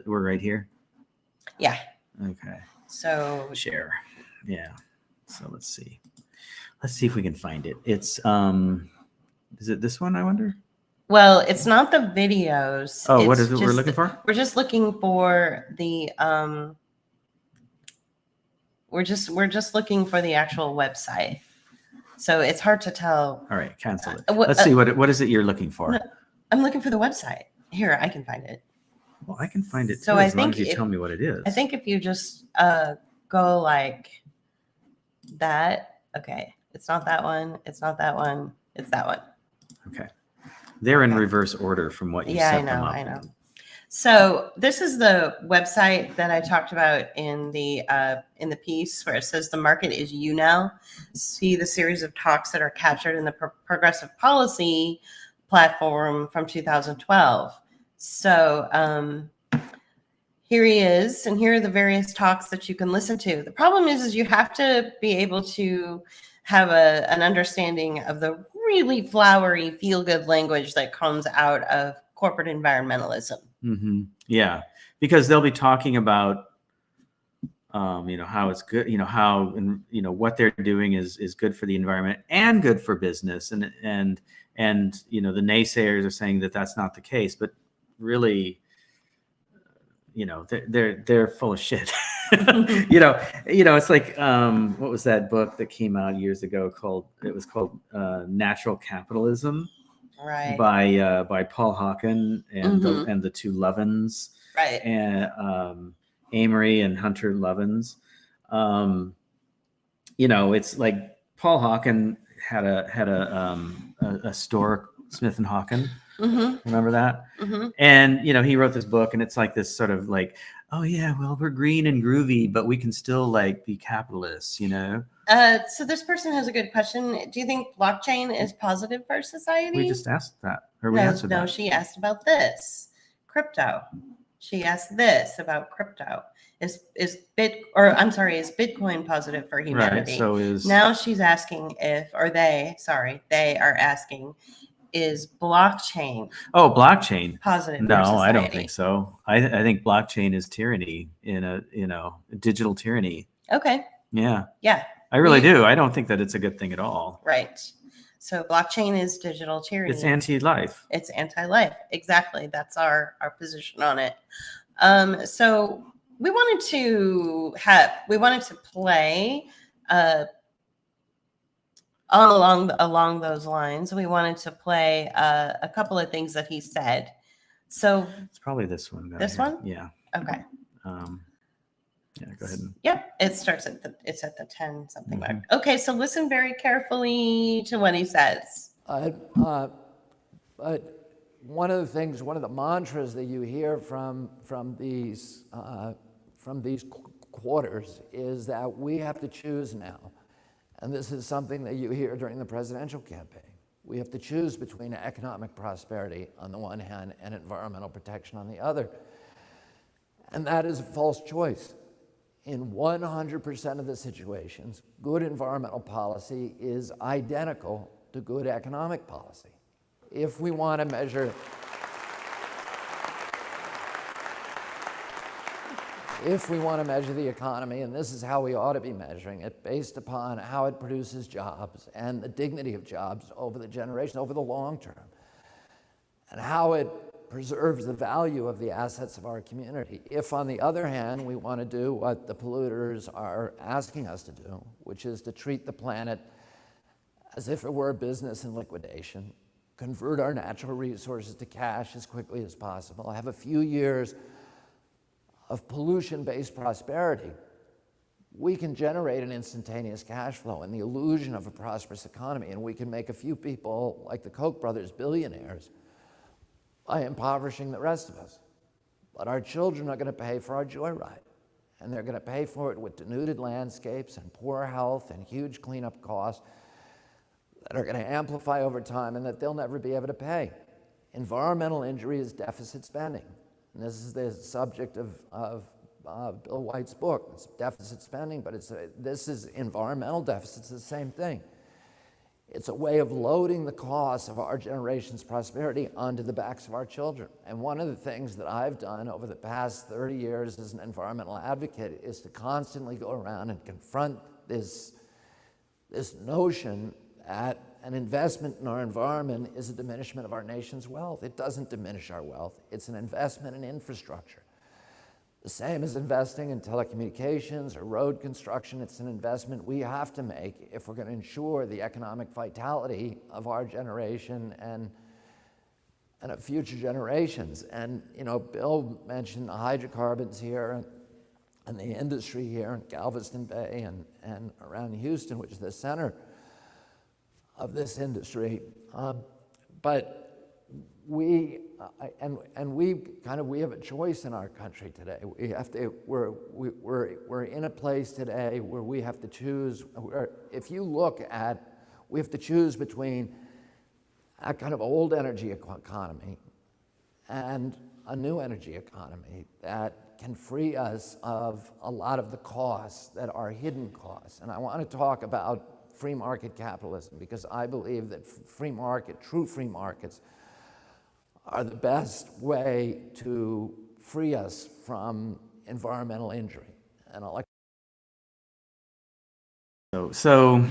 We're right here. Yeah. Okay. So share. Yeah. So let's see if we can find it. It's is it this one, I wonder? Well, it's not the videos. Oh, what is it we're looking for? We're just looking for the we're just looking for the actual website. So it's hard to tell. All right, cancel it. Let's see what is it you're looking for? No, I'm looking for the website. Here, I can find it. Well, I can find it too, so as long as you tell me what it is. I think if you just go like that. Okay, it's not that one. It's not that one. It's that one. Okay. They're in reverse order from what you set them up. I know. So this is the website that I talked about in the piece, where it says the market is you now. See the series of talks that are captured in the Progressive Policy platform from 2012. So here he is, and here are the various talks that you can listen to. The problem is you have to be able to have an understanding of the really flowery, feel-good language that comes out of corporate environmentalism. Mm-hmm. Yeah, because they'll be talking about, how it's good, how, what they're doing is good for the environment and good for business, and the naysayers are saying that that's not the case, but really, they're full of shit. It's like what was that book that came out years ago called Natural Capitalism, right, by Paul Hawken and the two Levins, right, and Amory and Hunter Levins. It's like Paul Hawken had a store, Smith and Hawken. Mm-hmm. Remember that? Mm-hmm. And he wrote this book, and it's like this sort of like, oh yeah, well, we're green and groovy, but we can still like be capitalists, So this person has a good question. Do you think blockchain is positive for society? We just asked that, or we answered that. No, she asked about this crypto. She asked this about crypto. Is Bitcoin positive for humanity? Right. So now she's asking they are asking, is blockchain positive? No, I don't think so. I think blockchain is tyranny, in a digital tyranny. Okay. Yeah. Yeah. I really do. I don't think that it's a good thing at all. Right. So blockchain is digital tyranny. It's anti-life. It's anti-life. Exactly. That's our position on it. So we wanted to play along those lines. We wanted to play a couple of things that he said. So it's probably this one. This one? Yeah. Okay. Yeah, go ahead. Yep, it starts at the 10 something mark. Okay, so listen very carefully to what he says. But one of the mantras that you hear from these quarters is that we have to choose now. And this is something that you hear during the presidential campaign. We have to choose between economic prosperity on the one hand and environmental protection on the other. And that is a false choice. In 100% of the situations, good environmental policy is identical to good economic policy. If we want to measure the economy, and this is how we ought to be measuring it, based upon how it produces jobs and the dignity of jobs over the generation, over the long term, and how it preserves the value of the assets of our community. If, on the other hand, we want to do what the polluters are asking us to do, which is to treat the planet as if it were a business in liquidation, convert our natural resources to cash as quickly as possible, have a few years of pollution-based prosperity, we can generate an instantaneous cash flow and the illusion of a prosperous economy, and we can make a few people like the Koch brothers billionaires by impoverishing the rest of us. But our children are going to pay for our joyride, and they're going to pay for it with denuded landscapes and poor health and huge cleanup costs that are going to amplify over time and that they'll never be able to pay. Environmental injury is deficit spending. And this is the subject of Bill White's book. It's deficit spending, but this is environmental deficits, the same thing. It's a way of loading the costs of our generation's prosperity onto the backs of our children. And one of the things that I've done over the past 30 years as an environmental advocate is to constantly go around and confront this notion that an investment in our environment is a diminishment of our nation's wealth. It doesn't diminish our wealth. It's an investment in infrastructure. The same as investing in telecommunications or road construction. It's an investment we have to make if we're going to ensure the economic vitality of our generation and of future generations. And, you know, Bill mentioned the hydrocarbons here and the industry here in Galveston Bay and around Houston, which is the center of this industry. But we have a choice in our country today. We're in a place today where we have to choose. We have to choose between a kind of old energy economy and a new energy economy that can free us of a lot of the costs that are hidden costs. And I want to talk about free market capitalism, because I believe that true free markets are the best way to free us from environmental injury. And I'll So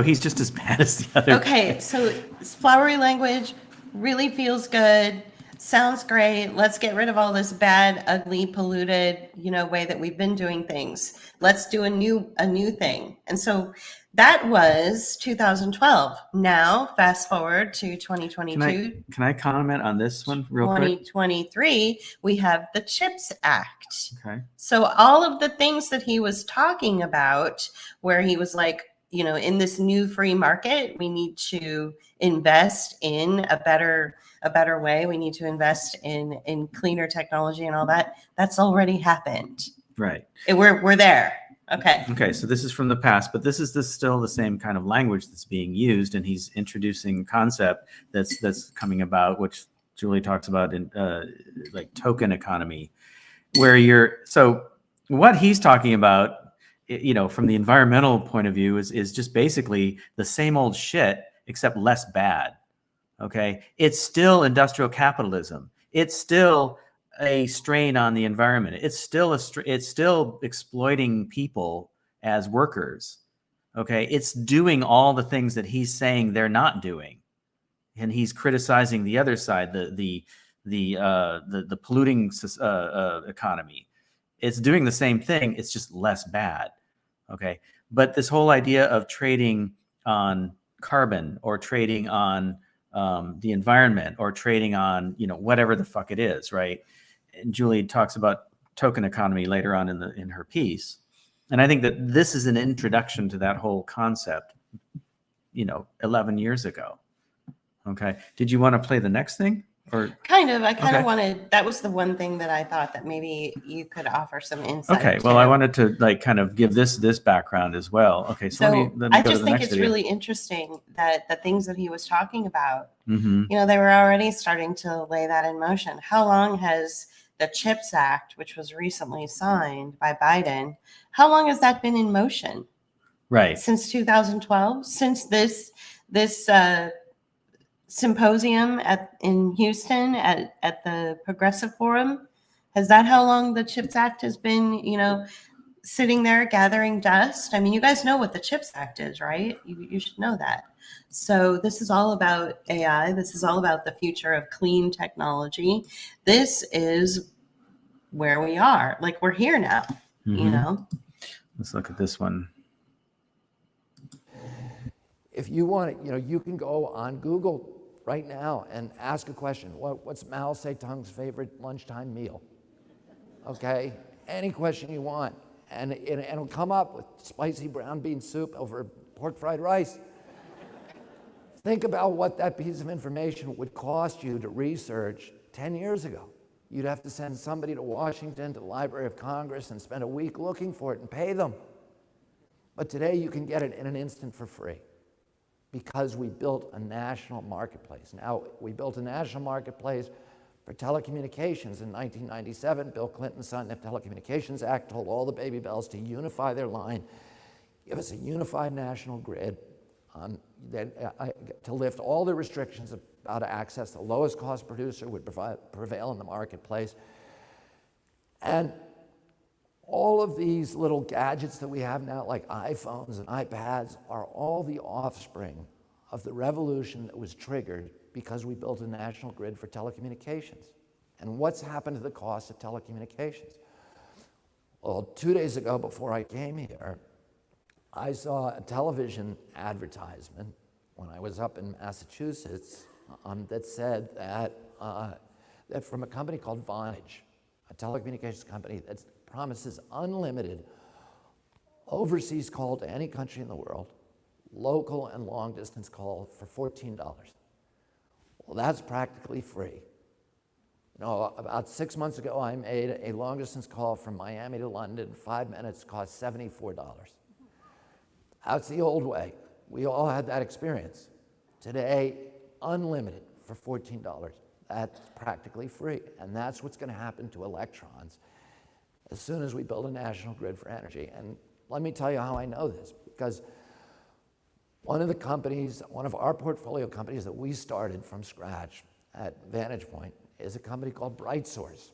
he's just as bad as the other. Okay, so flowery language really feels good, sounds great. Let's get rid of all this bad, ugly, polluted, way that we've been doing things. Let's do a new thing. And so that was 2012. Now, fast forward to 2022. Can I comment on this one real quick? 2023, we have the CHIPS Act. Okay. So all of the things that he was talking about, where he was like, in this new free market, we need to invest in a better way. We need to invest in cleaner technology and all that. That's already happened. Right. We're there. Okay. So this is from the past, but this is still the same kind of language that's being used, and he's introducing a concept that's coming about, which Julie talks about in like token economy, where so what he's talking about, from the environmental point of view is just basically the same old shit except less bad. Okay, it's still industrial capitalism. It's still a strain on the environment. It's still exploiting people as workers. Okay, it's doing all the things that he's saying they're not doing, and he's criticizing the other side, the polluting economy. It's doing the same thing. It's just less bad. Okay, but this whole idea of trading on carbon or trading on the environment or trading on whatever the fuck it is, right? And Julie talks about token economy later on in her piece. And I think that this is an introduction to that whole concept, 11 years ago. Okay. Did you want to play the next thing? Or Kind of. I kind of Okay. wanted, that was the one thing that I thought that maybe you could offer some insight okay, well, I to. wanted to like kind of give this background as well. Okay, so, So let me I go to just the think next it's video. really interesting that the things that he was talking about, Mm-hmm. you know, they were already starting to lay that in motion. How long has the CHIPS Act, which was recently signed by Biden, how long has that been in motion? Right. Since 2012? Since this symposium in Houston at the Progressive Forum? Has that how long the CHIPS Act has been, you know, sitting there gathering dust? I mean, you guys know what the CHIPS Act is, right? You should know that. So this is all about AI. This is all about the future of clean technology. This is where we are. Like, we're here now, you Mhm. know? Let's look at this one. If you want it, you know, you can go on Google right now and ask a question. What's Mao Zedong's favorite lunchtime meal? Okay, any question you want, and it'll come up with spicy brown bean soup over pork fried rice. Think about what that piece of information would cost you to research 10 years ago. You'd have to send somebody to Washington, to the Library of Congress, and spend a week looking for it and pay them. But today you can get it in an instant for free, because we built a national marketplace. Now, we built a national marketplace for telecommunications in 1997. Bill Clinton signed the Telecommunications Act, told all the baby bells to unify their line, give us a unified national grid to lift all the restrictions about access. The lowest cost producer would prevail in the marketplace. And all of these little gadgets that we have now, like iPhones and iPads, are all the offspring of the revolution that was triggered because we built a national grid for telecommunications. And what's happened to the cost of telecommunications? Well, 2 days ago, before I came here, I saw a television advertisement when I was up in Massachusetts that said that from a company called Vonage, a telecommunications company that promises unlimited overseas call to any country in the world, local and long distance call for $14. Well, that's practically free. You know, about 6 months ago, I made a long distance call from Miami to London. 5 minutes cost $74. That's the old way. We all had that experience. Today, unlimited for $14. That's practically free. And that's what's going to happen to electrons as soon as we build a national grid for energy. And let me tell you how I know this, because one of the companies, one of our portfolio companies that we started from scratch at Vantage Point is a company called BrightSource,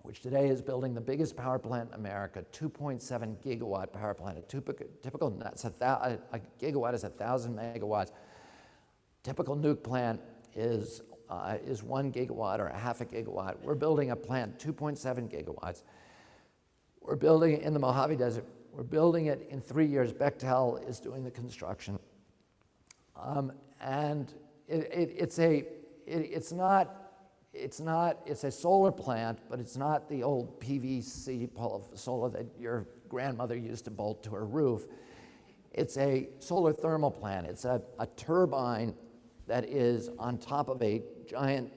which today is building the biggest power plant in America, 2.7 gigawatt power plant. A gigawatt is 1,000 megawatts. Typical nuke plant is 1 gigawatt or a half a gigawatt. We're building a plant 2.7 gigawatts. We're building it in the Mojave Desert. We're building it in 3 years. Bechtel is doing the construction. And it's a solar plant, but it's not the old PVC pole of solar that your grandmother used to bolt to her roof. It's a solar thermal plant. It's a turbine that is on top of a giant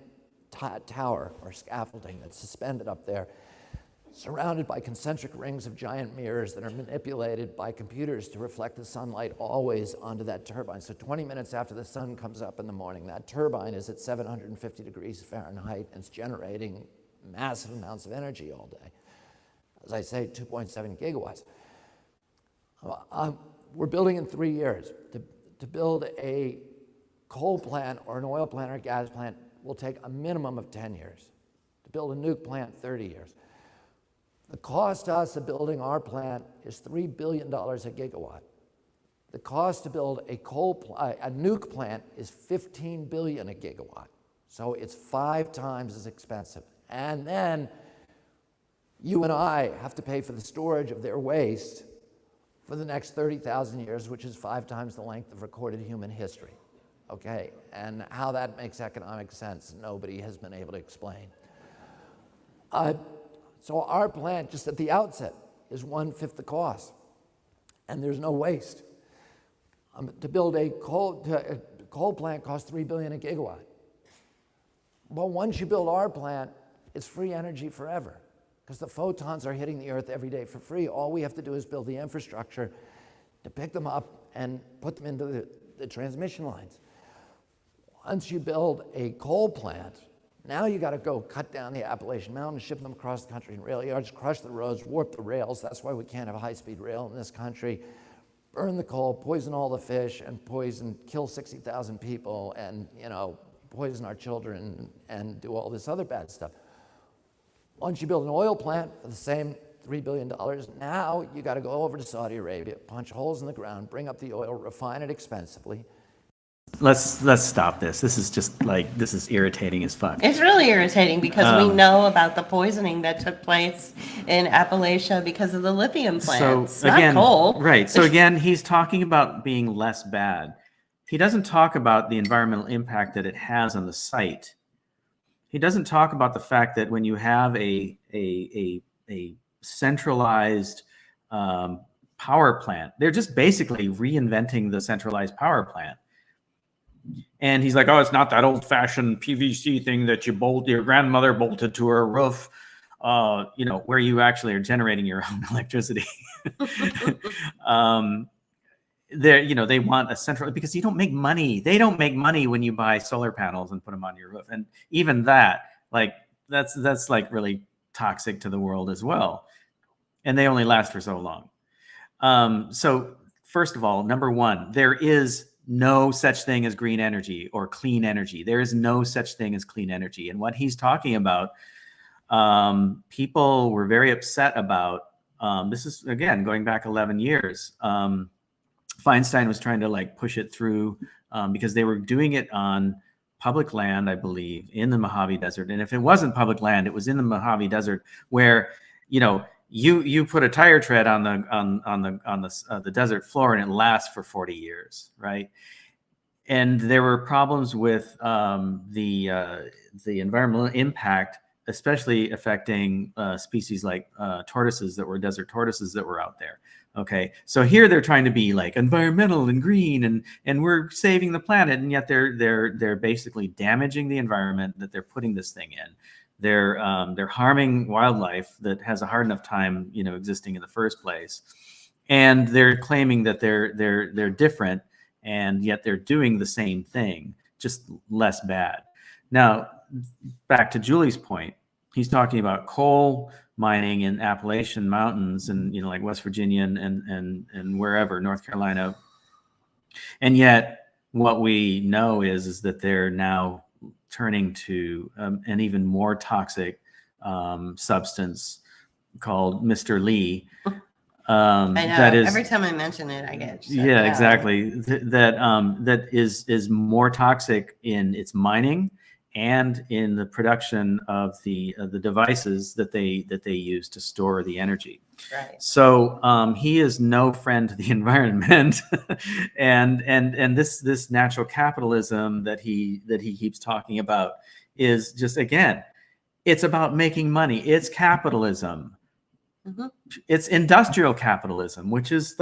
tower or scaffolding that's suspended up there, surrounded by concentric rings of giant mirrors that are manipulated by computers to reflect the sunlight always onto that turbine. So 20 minutes after the sun comes up in the morning, that turbine is at 750 degrees Fahrenheit and it's generating massive amounts of energy all day. As I say, 2.7 gigawatts. We're building in 3 years. To build a coal plant or an oil plant or a gas plant will take a minimum of 10 years. To build a nuke plant, 30 years. The cost to us of building our plant is $3 billion a gigawatt. The cost to build a nuke plant is $15 billion a gigawatt. So it's 5 times as expensive. And then you and I have to pay for the storage of their waste for the next 30,000 years, which is 5 times the length of recorded human history. Okay? And how that makes economic sense, nobody has been able to explain. So our plant, just at the outset, is 1/5 the cost, and there's no waste. To build a coal plant costs $3 billion a gigawatt. Well, once you build our plant, it's free energy forever because the photons are hitting the earth every day for free. All we have to do is build the infrastructure to pick them up and put them into the transmission lines. Once you build a coal plant, now you got to go cut down the Appalachian Mountains, ship them across the country in rail yards, crush the roads, warp the rails. That's why we can't have a high-speed rail in this country. Burn the coal, poison all the fish, and kill 60,000 people, and poison our children and do all this other bad stuff. Once you build an oil plant for the same $3 billion, now you got to go over to Saudi Arabia, punch holes in the ground, bring up the oil, refine it expensively. Let's stop this. This is just this is irritating as fuck. It's really irritating because we know about the poisoning that took place in Appalachia because of the lithium plants, So again, not coal. right. So again, he's talking about being less bad. He doesn't talk about the environmental impact that it has on the site. He doesn't talk about the fact that when you have a centralized power plant, they're just basically reinventing the centralized power plant. And he's like, oh, it's not that old-fashioned PVC thing that your grandmother bolted to her roof, where you actually are generating your own electricity. They want a central, because you don't make money. They don't make money when you buy solar panels and put them on your roof. And even that, that's really toxic to the world as well. And they only last for so long. So first of all, number one, there is no such thing as green energy or clean energy. There is no such thing as clean energy. And what he's talking about, people were very upset about. This is, again, going back 11 years. Feinstein was trying to push it through because they were doing it on public land, I believe, in the Mojave Desert. And if it wasn't public land, it was in the Mojave Desert where, you put a tire tread on the desert floor and it lasts for 40 years, right? And there were problems with the environmental impact, especially affecting species like tortoises that were desert tortoises that were out there. Okay, so here they're trying to be environmental and green, and we're saving the planet, and yet they're basically damaging the environment that they're putting this thing in. They're harming wildlife that has a hard enough time, existing in the first place, and they're claiming that they're different, and yet they're doing the same thing, just less bad. Now, back to Julie's point, he's talking about coal mining in Appalachian Mountains and West Virginia and wherever, North Carolina, and yet what we know is that they're now turning to an even more toxic substance called Mr. Lee. I know. That is, every time I mention it, I get shut yeah, down. exactly. That is more toxic in its mining and in the production of the devices that they use to store the energy. Right. So he is no friend to the environment, and this natural capitalism that he keeps talking about is just, again, it's about making money. It's capitalism. Mm-hmm. It's industrial capitalism, which is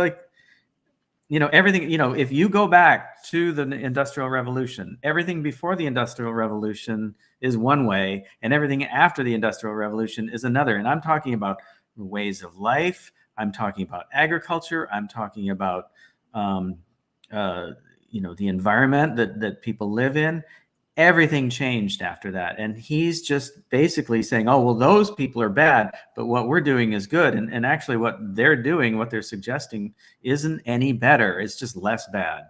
everything, if you go back to the Industrial Revolution, everything before the Industrial Revolution is one way, and everything after the Industrial Revolution is another. And I'm talking about ways of life. I'm talking about agriculture. I'm talking about, the environment that people live in. Everything changed after that. And he's just basically saying, oh, well, those people are bad, but what we're doing is good. And actually what they're doing, what they're suggesting isn't any better. It's just less bad.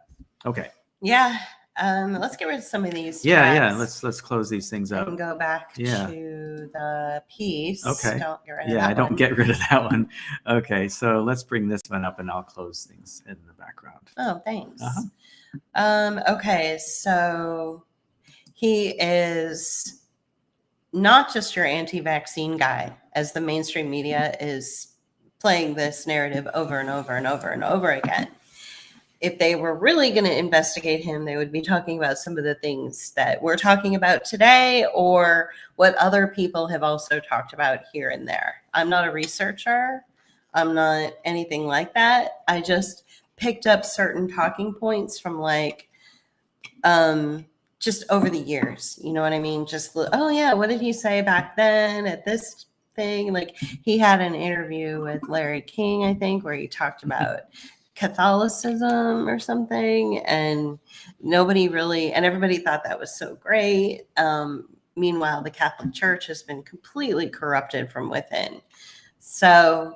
Okay. Yeah. Let's get rid of some of these. Yeah. Let's close these things up. And go back to the piece. Okay. Don't get rid of that I don't one. get rid of that one. Okay. So let's bring this one up and I'll close things in the background. Oh, thanks. Uh-huh. Okay. So he is not just your anti-vaccine guy, as the mainstream media is playing this narrative over and over and over and over again. If they were really going to investigate him, they would be talking about some of the things that we're talking about today or what other people have also talked about here and there. I'm not a researcher. I'm not anything like that. I just picked up certain talking points from just over the years. You know what I mean? Just, oh yeah, what did he say back then at this thing? Like, he had an interview with Larry King, I think, where he talked about Catholicism or something, and everybody thought that was so great. Meanwhile, the Catholic Church has been completely corrupted from within. So,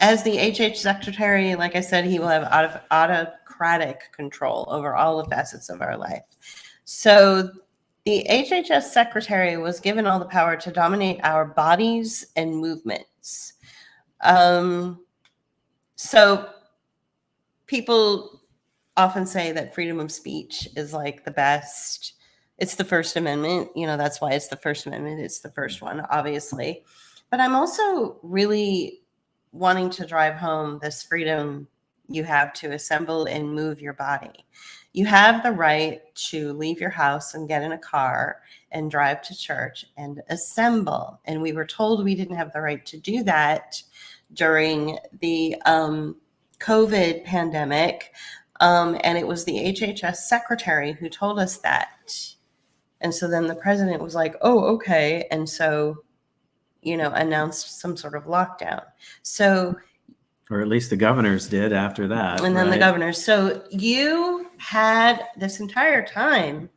as the HH Secretary, like I said, he will have autocratic control over all the facets of our life. So the HHS Secretary was given all the power to dominate our bodies and movements. So people often say that freedom of speech is like the best. It's the First Amendment. You know, that's why it's the First Amendment. It's the first one, obviously. But I'm also really wanting to drive home this freedom you have to assemble and move your body. You have the right to leave your house and get in a car and drive to church and assemble. And we were told we didn't have the right to do that during the COVID pandemic. And it was the HHS Secretary who told us that. And so then the president was like, oh, okay. And so, announced some sort of lockdown. So, or at least the governors did after that. And then right? the governors. So you had this entire time,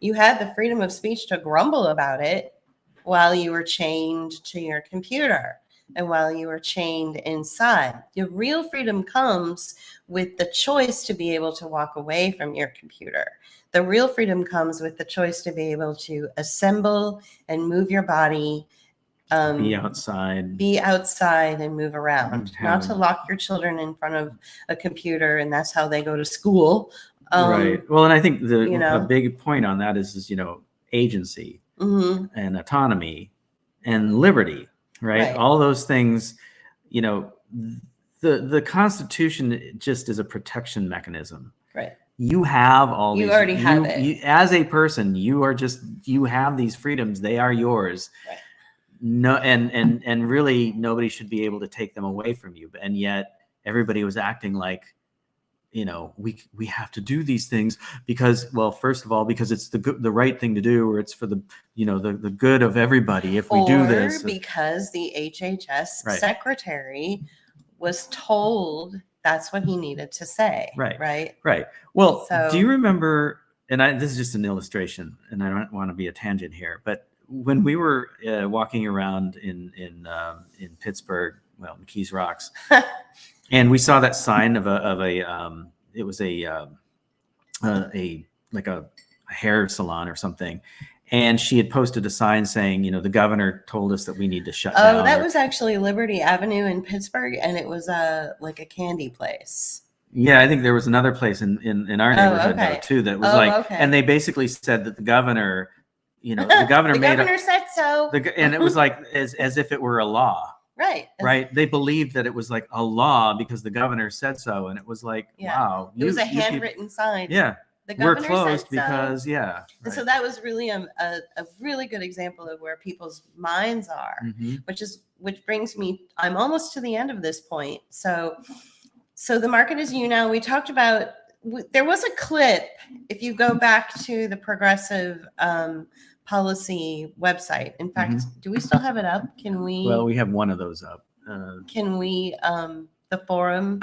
you had the freedom of speech to grumble about it while you were chained to your computer and while you were chained inside. The real freedom comes with the choice to be able to walk away from your computer. The real freedom comes with the choice to be able to assemble and move your body. Be outside and move around, not to lock your children in front of a computer and that's how they go to school. Right. Well, and I think a big point on that is agency and autonomy and liberty, right? All those things, the Constitution just is a protection mechanism. Right. You have all these. You already have it. As a person, you have these freedoms. They are yours. Right. No, and really nobody should be able to take them away from you. And yet everybody was acting like, we have to do these things because, well, first of all, because it's the right thing to do, or it's for the the good of everybody if we do this. Because the HHS Secretary was told that's what he needed to say. Right. Well, do you remember? And this is just an illustration, and I don't want to be a tangent here, but when we were walking around in Pittsburgh, well, in Keys Rocks, and we saw that sign of it was a hair salon or something, and she had posted a sign saying, the governor told us that we need to shut down. Oh, that was actually Liberty Avenue in Pittsburgh, and it was like a candy place. Yeah, I think there was another place in our neighborhood too that was and they basically said that the governor. The governor the governor said so. And it was like as if it were a law. Right. They believed that it was like a law because the governor said so. And it was like, wow. It was a handwritten sign. Yeah. The governor we're closed said because, so. Yeah. And so that was really a really good example of where people's minds are, which brings me, I'm almost to the end of this point. So the market is you now. We talked about, there was a clip, if you go back to the Progressive policy website. In fact, do we still have it up? Can we? Well, we have one of those up. Can we, the forum?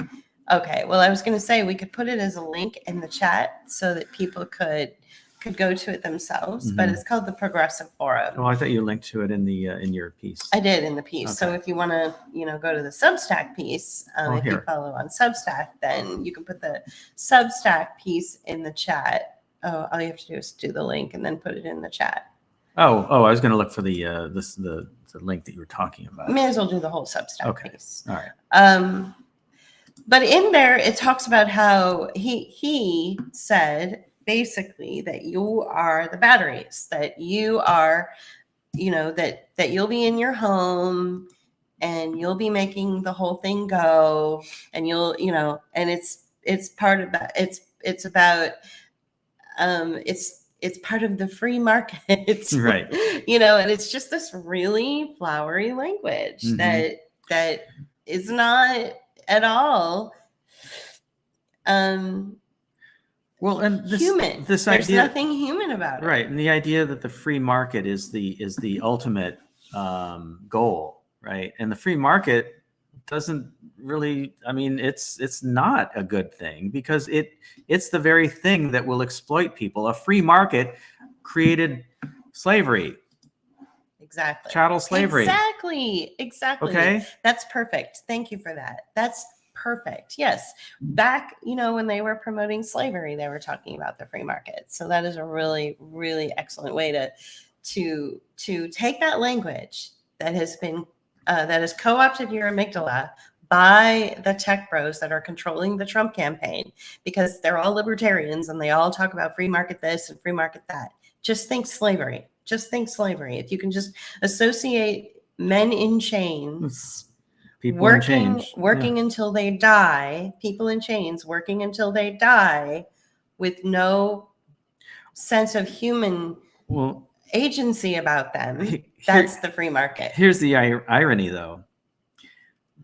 Okay. Well, I was going to say we could put it as a link in the chat so that people could go to it themselves, but it's called the Progressive Forum. Oh, I thought you linked to it in the in your piece. I did in the piece. Okay. So if you want to, go to the Substack piece, if you follow on Substack, then you can put the Substack piece in the chat. Oh, all you have to do is do the link and then put it in the chat. Oh, I was going to look for the link that you were talking about. May as well do the whole Substack piece. All right. But in there, it talks about how he said basically that you are the batteries, that you are, that you'll be in your home and you'll be making the whole thing go, and you'll, and it's part of that. It's about, it's part of the free market, right? And it's just this really flowery language that is not at all Well, and human. this There's idea, nothing human about it. right? And the idea that the free market is the ultimate goal, right? And the free market doesn't really. I mean, it's not a good thing because it's the very thing that will exploit people. A free market created slavery, Exactly. chattel slavery. Exactly. Okay. That's perfect. Thank you for that. That's perfect. Yes. Back, when they were promoting slavery, they were talking about the free market. So that is a really, really excellent way to take that language that has been that has co-opted your amygdala by the tech bros that are controlling the Trump campaign, because they're all libertarians and they all talk about free market this and free market that. Just think slavery. Just think slavery. If you can just associate men in chains, People in chains. working until they die, people in chains working until they die with no sense of human agency about them, that's the free market. Here's the irony, though.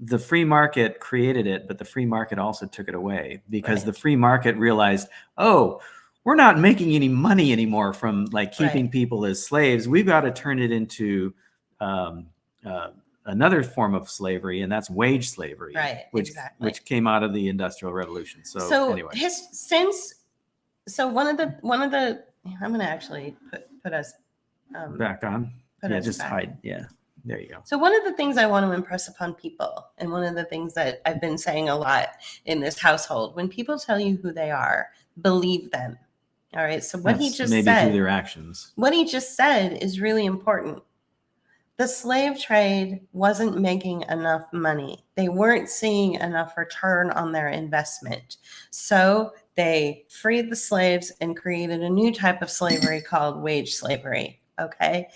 The free market created it, but the free market also took it away because the free market realized, oh, we're not making any money anymore from keeping people as slaves. We've got to turn it into another form of slavery, and that's wage slavery, which came out of the Industrial Revolution. So anyway, one of the I'm going to actually put us back on. Hide. Yeah. There you go. So one of the things I want to impress upon people, and one of the things that I've been saying a lot in this household, when people tell you who they are, believe them. All right. So what he just maybe said, through their actions. What he just said is really important. The slave trade wasn't making enough money. They weren't seeing enough return on their investment. So they freed the slaves and created a new type of slavery called wage slavery. Okay.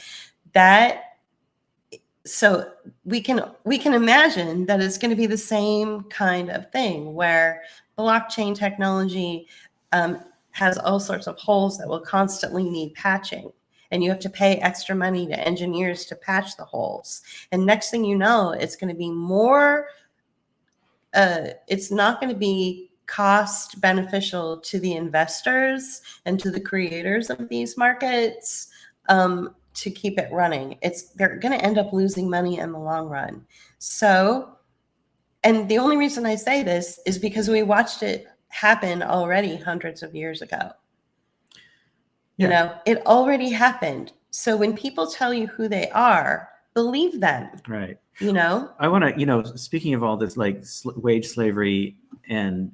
So we can imagine that it's going to be the same kind of thing where blockchain technology has all sorts of holes that will constantly need patching. And you have to pay extra money to engineers to patch the holes. And next thing you know, it's going to be more, it's not going to be cost beneficial to the investors and to the creators of these markets to keep it running. They're going to end up losing money in the long run. So, and the only reason I say this is because we watched it happen already hundreds of years ago. It already happened. So when people tell you who they are, believe them. Right. I want to, speaking of all this wage slavery, and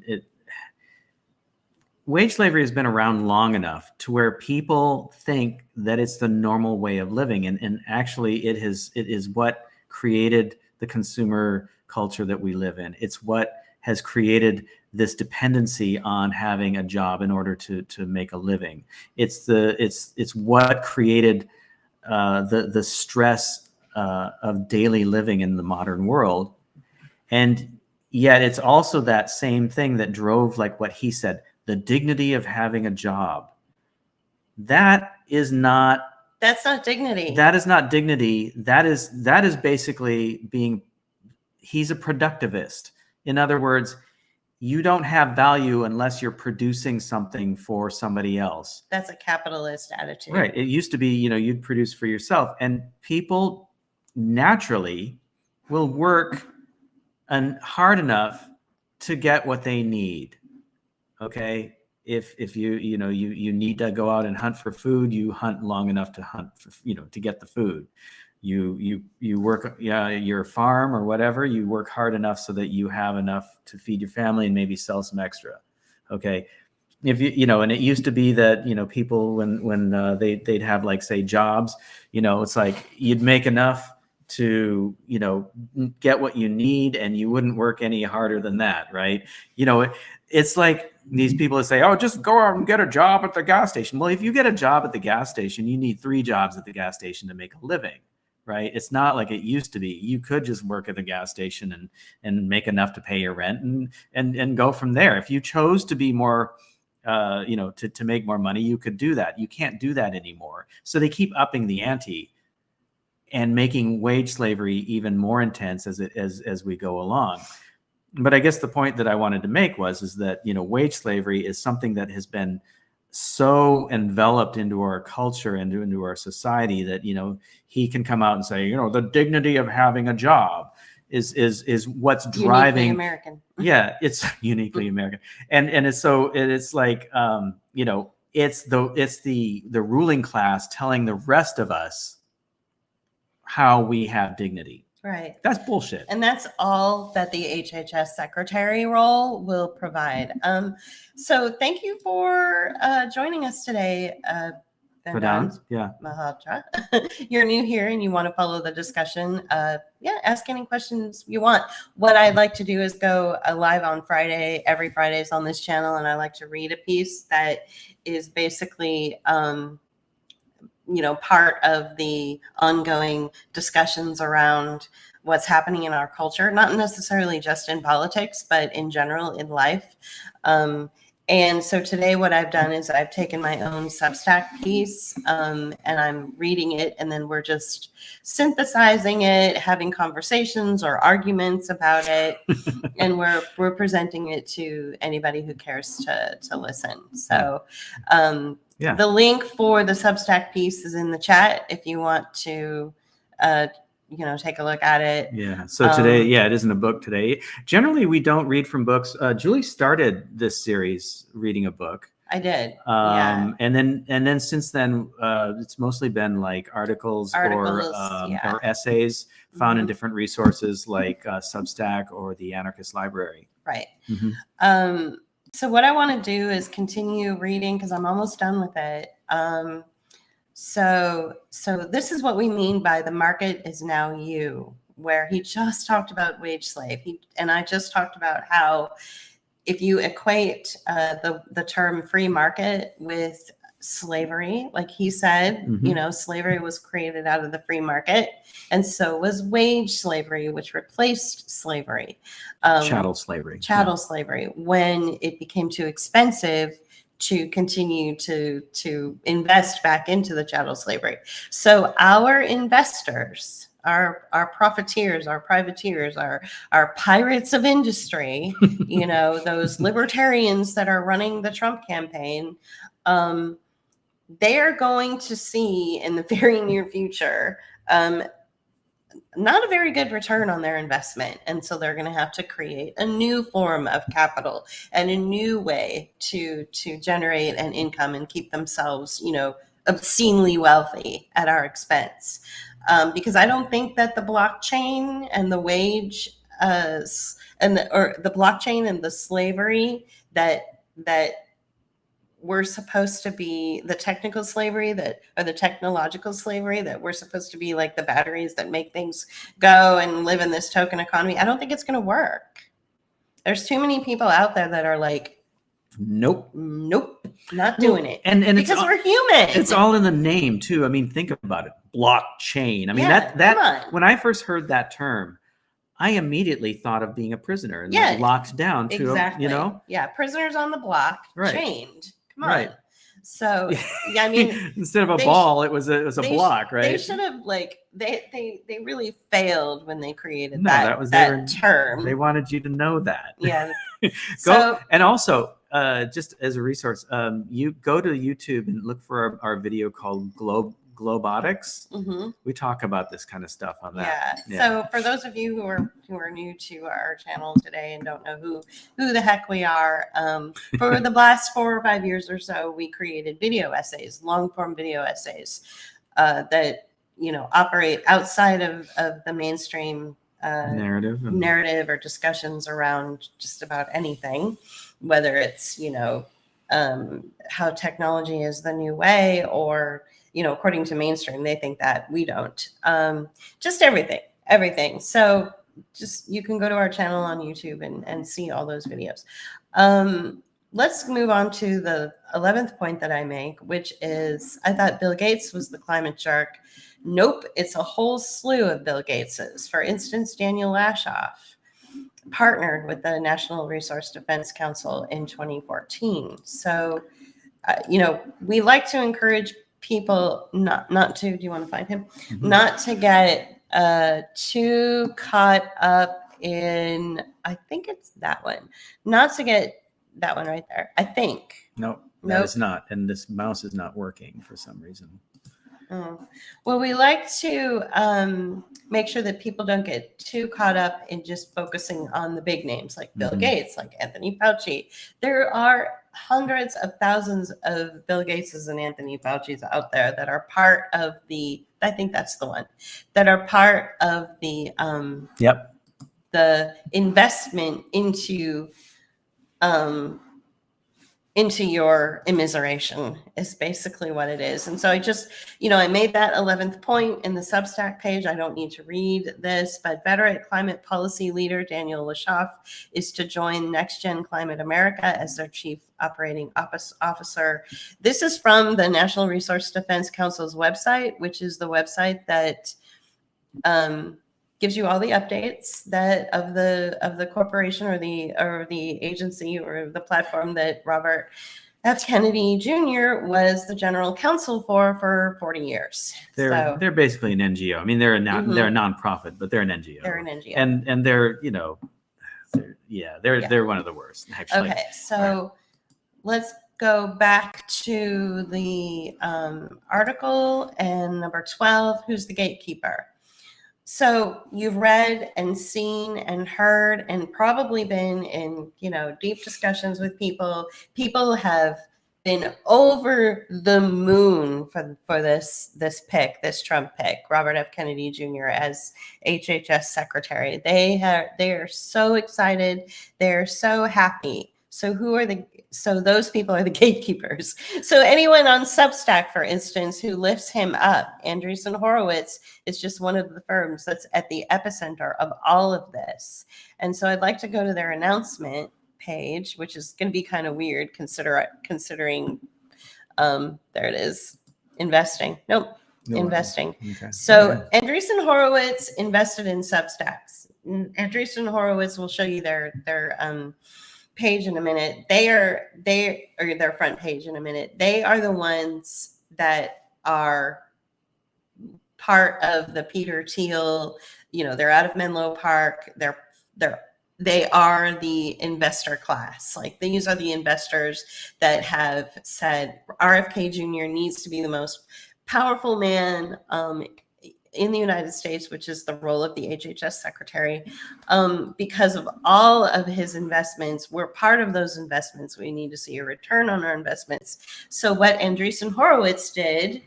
wage slavery has been around long enough to where people think that it's the normal way of living. And actually it is what created the consumer culture that we live in. It's what has created this dependency on having a job in order to make a living. It's what created the stress of daily living in the modern world. And yet it's also that same thing that drove, like what he said, the dignity of having a job. That's not dignity. That is not dignity. That is basically he's a productivist. In other words, you don't have value unless you're producing something for somebody else. That's a capitalist attitude. Right. It used to be, you'd produce for yourself, and people naturally will work hard enough to get what they need. Okay. If you need to go out and hunt for food, you hunt long enough to hunt for, to get the food. You work, your farm or whatever, you work hard enough so that you have enough to feed your family and maybe sell some extra. Okay. If and it used to be that, people when they'd have, like, say, jobs, it's like you'd make enough to, get what you need, and you wouldn't work any harder than that. Right. It's like these people that say, oh, just go out and get a job at the gas station. Well, if you get a job at the gas station, you need 3 jobs at the gas station to make a living. Right. It's not like it used to be. You could just work at the gas station and make enough to pay your rent and go from there. If you chose to be more, to make more money, you could do that. You can't do that anymore. So they keep upping the ante and making wage slavery even more intense as we go along. But I guess the point that I wanted to make is that, wage slavery is something that has been so enveloped into our culture and into our society that, he can come out and say, the dignity of having a job is what's Uniquely driving American. Yeah, it's uniquely American. And it's like, it's the ruling class telling the rest of us how we have dignity. Right. That's bullshit. And that's all that the HHS Secretary role will provide. So thank you for joining us today, Vedant, yeah. Mahadra. You're new here and you want to follow the discussion. Ask any questions you want. What I'd like to do is go live on Friday. Every Friday is on this channel, and I like to read a piece that is basically part of the ongoing discussions around what's happening in our culture, not necessarily just in politics, but in general in life. And so today what I've done is I've taken my own Substack piece and I'm reading it, and then we're just synthesizing it, having conversations or arguments about it. And we're presenting it to anybody who cares to listen. So the link for the Substack piece is in the chat if you want to take a look at it. Yeah. So today, it isn't a book today. Generally, we don't read from books. Julie started this series reading a book. I did. And then since then, it's mostly been like articles or essays found in different resources like Substack or the Anarchist Library. Right. Mm-hmm. So what I want to do is continue reading because I'm almost done with it. So this is what we mean by the market is now you, where he just talked about wage slave. And I just talked about how if you equate the term free market with slavery, like he said, slavery was created out of the free market, and so was wage slavery, which replaced slavery. Chattel slavery. Slavery, when it became too expensive to continue to invest back into the chattel slavery. So our investors, our profiteers, our privateers, our pirates of industry, those libertarians that are running the Trump campaign, they are going to see in the very near future not a very good return on their investment. And so they're going to have to create a new form of capital and a new way to generate an income and keep themselves, obscenely wealthy at our expense. Because I don't think that the blockchain and the wage or the blockchain and the slavery that we're supposed to be, the technical slavery or the technological slavery that we're supposed to be like the batteries that make things go and live in this token economy. I don't think it's going to work. There's too many people out there that are like, nope, not doing it. And because we're human. It's all in the name too. I mean, think about it. Blockchain. I mean, that when I first heard that term, I immediately thought of being a prisoner and locked down to, exactly. Prisoners on the block, chained. Come on. Right. So I mean, instead of a ball, it was a block, right? They should have they really failed when they created that term. They wanted you to know that. Yeah. And also, just as a resource, you go to YouTube and look for our video called Globotics. Mm-hmm. We talk about this kind of stuff on that. Yeah. So for those of you who are new to our channel today and don't know who the heck we are, for the last 4 or 5 years or so, we created video essays, long form video essays that operate outside of the mainstream narrative or discussions around just about anything, whether it's how technology is the new way or according to mainstream, they think that we don't. Just everything. So just you can go to our channel on YouTube and see all those videos. Let's move on to the 11th point that I make, which is I thought Bill Gates was the climate shark. Nope, it's a whole slew of Bill Gateses. For instance, Daniel Lashoff partnered with the National Resource Defense Council in 2014. So, we like to encourage people not to, do you want to find him? Mm-hmm. Not to get too caught up in, I think it's that one, not to get that one right there. I think. Nope, that Nope. is not. And this mouse is not working for some reason. Oh. Well, we like to make sure that people don't get too caught up in just focusing on the big names like Bill Mhm. Gates, like Anthony Fauci. There are hundreds of thousands of Bill Gateses and Anthony Fauci's out there that are part of the, I think that's the one, that are part of Yep. the investment into your immiseration is basically what it is. And so I just, I made that 11th point in the Substack page. I don't need to read this, but veteran climate policy leader Daniel Lashoff is to join Next Gen Climate America as their chief operating officer. This is from the National Resource Defense Council's website, which is the website that gives you all the updates that of the corporation or the agency or the platform that Robert F. Kennedy Jr. was the general counsel for 40 years. They're basically an NGO. I mean, they're a Mhm. nonprofit, but they're an NGO. They're an NGO. And they're they're one of the worst, actually. Okay, so let's go back to the article and number 12. Who's the gatekeeper? So you've read and seen and heard and probably been in, deep discussions with people. People have been over the moon for this Trump pick, Robert F. Kennedy Jr. as HHS Secretary. They are so excited. They're so happy. So those people are the gatekeepers. So anyone on Substack, for instance, who lifts him up, Andreessen Horowitz is just one of the firms that's at the epicenter of all of this. And so I'd like to go to their announcement page, which is going to be kind of weird considering there it is, investing. Nope. Investing. Okay. So Andreessen Horowitz invested in Substacks. Andreessen Horowitz will show you their page in a minute. They are their front page in a minute. They are the ones that are part of the Peter Thiel. They're out of Menlo Park. They are the investor class. Like, these are the investors that have said RFK Jr. needs to be the most powerful man in the United States, which is the role of the HHS Secretary, because of all of his investments. We're part of those investments. We need to see a return on our investments. So what Andreessen Horowitz did,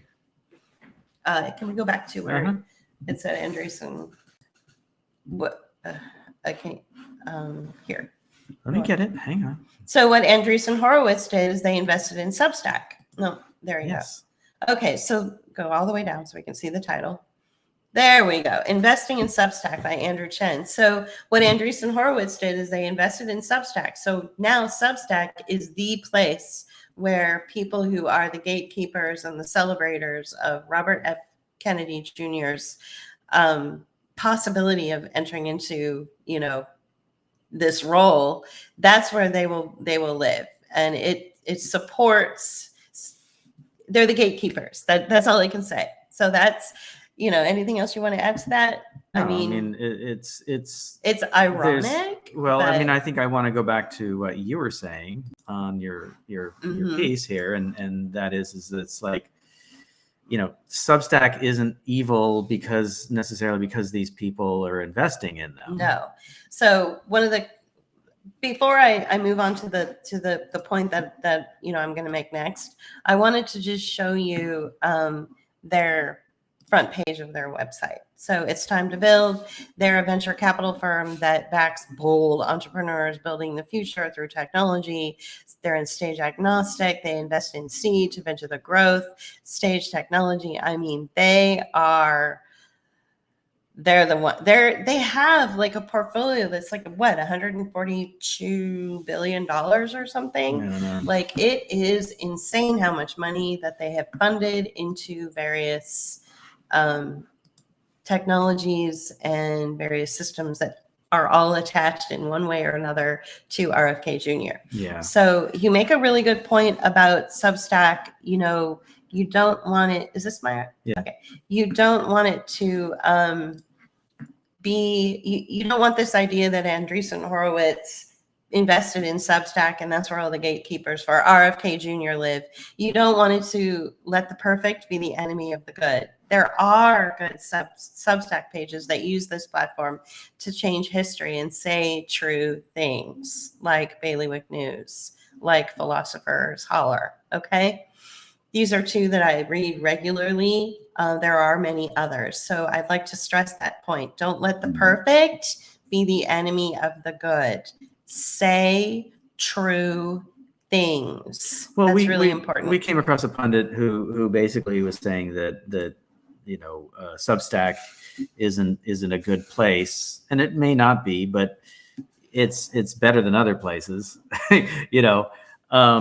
can we go back to where it said Andreessen? What? I can't. Here. Let me get it. Hang on. So what Andreessen Horowitz did is they invested in Substack. No, there you go. Okay, so go all the way down so we can see the title. There we go. Investing in Substack by Andrew Chen. So what Andreessen Horowitz did is they invested in Substack. So now Substack is the place where people who are the gatekeepers and the celebrators of Robert F. Kennedy Jr.'s possibility of entering into, this role, that's where they will live. And it supports, they're the gatekeepers. That's all I can say. So that's, anything else you want to add to that? No, I mean, it's ironic. Well, I mean, I think I want to go back to what you were saying on your piece here, and that is it's like, Substack isn't evil necessarily because these people are investing in them. No. So before I move on to the point that I'm going to make next, I wanted to just show you their front page of their website. So it's time to build. They're a venture capital firm that backs bold entrepreneurs building the future through technology. They're in stage agnostic. They invest in seed to venture the growth, stage technology. I mean, they're the one. They have like a portfolio that's like what, $142 billion or something. I don't know. Like, it is insane how much money that they have funded into various technologies and various systems that are all attached in one way or another to RFK Jr. Yeah. So you make a really good point about Substack. You don't want it. Is this my? Yeah. Okay. You don't want it to you don't want this idea that Andreessen Horowitz invested in Substack and that's where all the gatekeepers for RFK Jr. live. You don't want it to let the perfect be the enemy of the good. There are good Substack pages that use this platform to change history and say true things, like Bailiwick News, like Philosopher's Holler. Okay. These are two that I read regularly. There are many others. So I'd like to stress that point. Don't let the perfect be the enemy of the good. Say true things. Well, That's really important. We came across a pundit who basically was saying that Substack isn't a good place, and it may not be, but it's better than other places,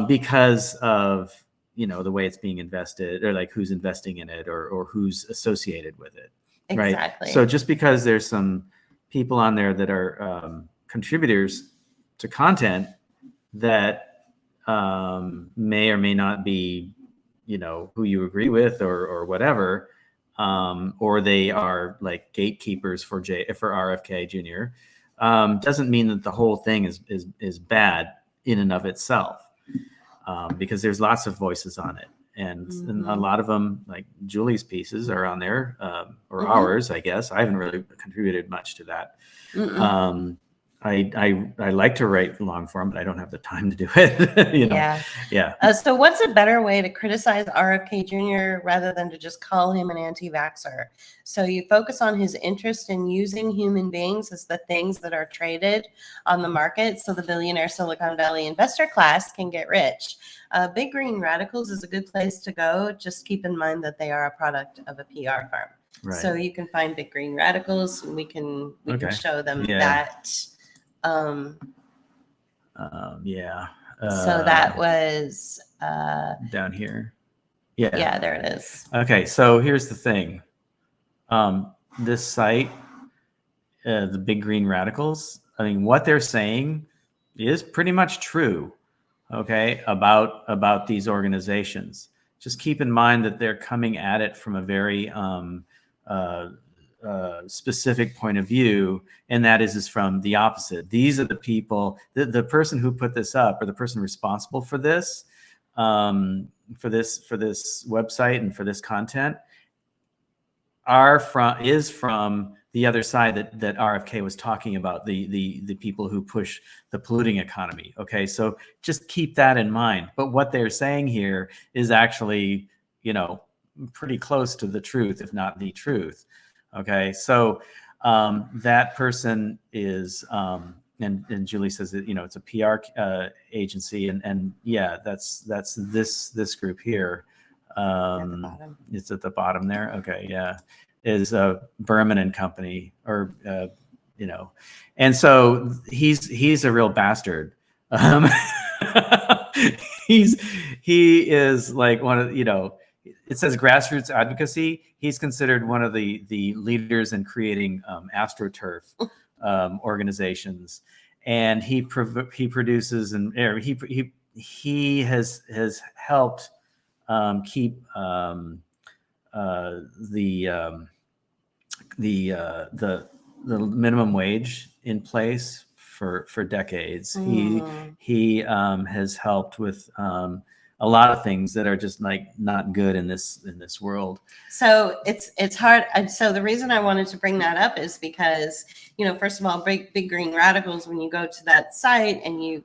because of the way it's being invested, or like who's investing in it, or who's associated with it. Exactly. Right. So just because there's some people on there that are contributors to content that may or may not be, who you agree with or whatever, or they are like gatekeepers for RFK Jr. Doesn't mean that the whole thing is bad in and of itself, because there's lots of voices on it, and a lot of them, like Julie's pieces, are on there, or ours, I guess. I haven't really contributed much to that. I like to write long form, but I don't have the time to do it. Yeah. So what's a better way to criticize RFK Jr. rather than to just call him an anti-vaxxer? So you focus on his interest in using human beings as the things that are traded on the market so the billionaire Silicon Valley investor class can get rich. Big Green Radicals is a good place to go. Just keep in mind that they are a product of a PR firm. Right. So you can find Big Green Radicals, and we can show them that. So that was down here. Yeah, there it is. Okay, so here's the thing. This site, the Big Green Radicals, I mean, what they're saying is pretty much true, okay, about these organizations. Just keep in mind that they're coming at it from a very specific point of view, and that is from the opposite. These are the people, the person who put this up, or the person responsible for this website and for this content, is from the other side that RFK was talking about, the people who push the polluting economy. Okay, so just keep that in mind. But what they're saying here is actually, pretty close to the truth, if not the truth. Okay, so that person is, and Julie says that it's a PR agency, and yeah, that's this group here. It's at the bottom there. Okay, yeah, is Berman and Company, or and so he's a real bastard. He is like one of it says grassroots advocacy. He's considered one of the leaders in creating AstroTurf organizations, and he produces, and he has helped keep the minimum wage in place for decades. He has helped with a lot of things that are just like not good in this world. So it's hard. And so the reason I wanted to bring that up is because, first of all, Big Green Radicals, when you go to that site and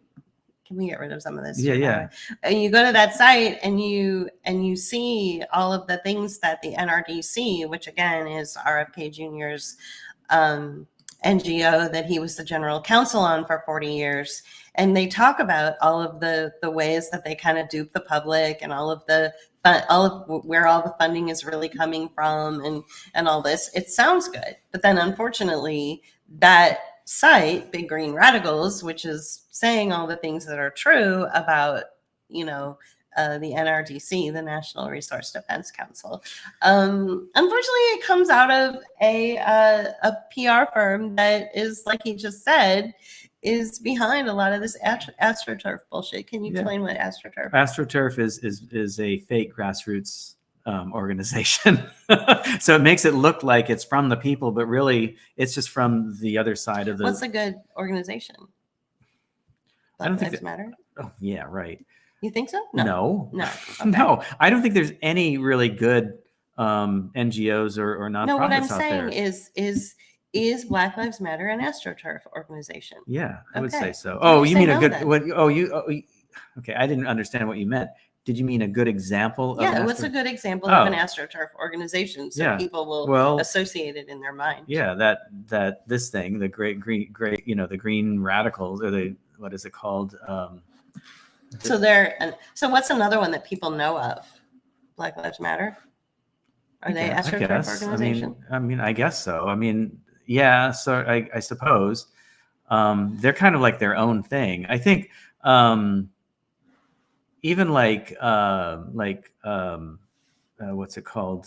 can we get rid of some of this? Yeah. And you go to that site and you see all of the things that the NRDC, which again is RFK Jr.'s NGO that he was the general counsel on for 40 years. And they talk about all of the ways that they kind of dupe the public, and all of where all the funding is really coming from, and all this. It sounds good. But then unfortunately, that site, Big Green Radicals, which is saying all the things that are true about, the NRDC, the National Resource Defense Council. Unfortunately, it comes out of a PR firm that is, like he just said, is behind a lot of this AstroTurf bullshit. Can you explain what AstroTurf? AstroTurf is a fake grassroots organization. So it makes it look like it's from the people, but really it's just from the other side of the. What's a good organization? I don't Black think Lives Matter. Oh, yeah, right. You think so? No. No. Okay. No, I don't think there's any really good NGOs or nonprofits No, what I'm out saying there. is Black Lives Matter an AstroTurf organization? Yeah, I would say Okay. so. Why Oh, do you say mean a no good? then? What? Okay, I didn't understand what you meant. Did you mean a good example of Yeah, an what's a astro? good example of an Oh. AstroTurf organization so Yeah. people will Well, associate it in their mind? yeah, that this thing, the great, the green radicals, or the, what is it called? So what's another one that people know of? Black Lives Matter? Are they I AstroTurf guess. organization? I guess so. Yeah. So I suppose they're kind of like their own thing. I think even what's it called?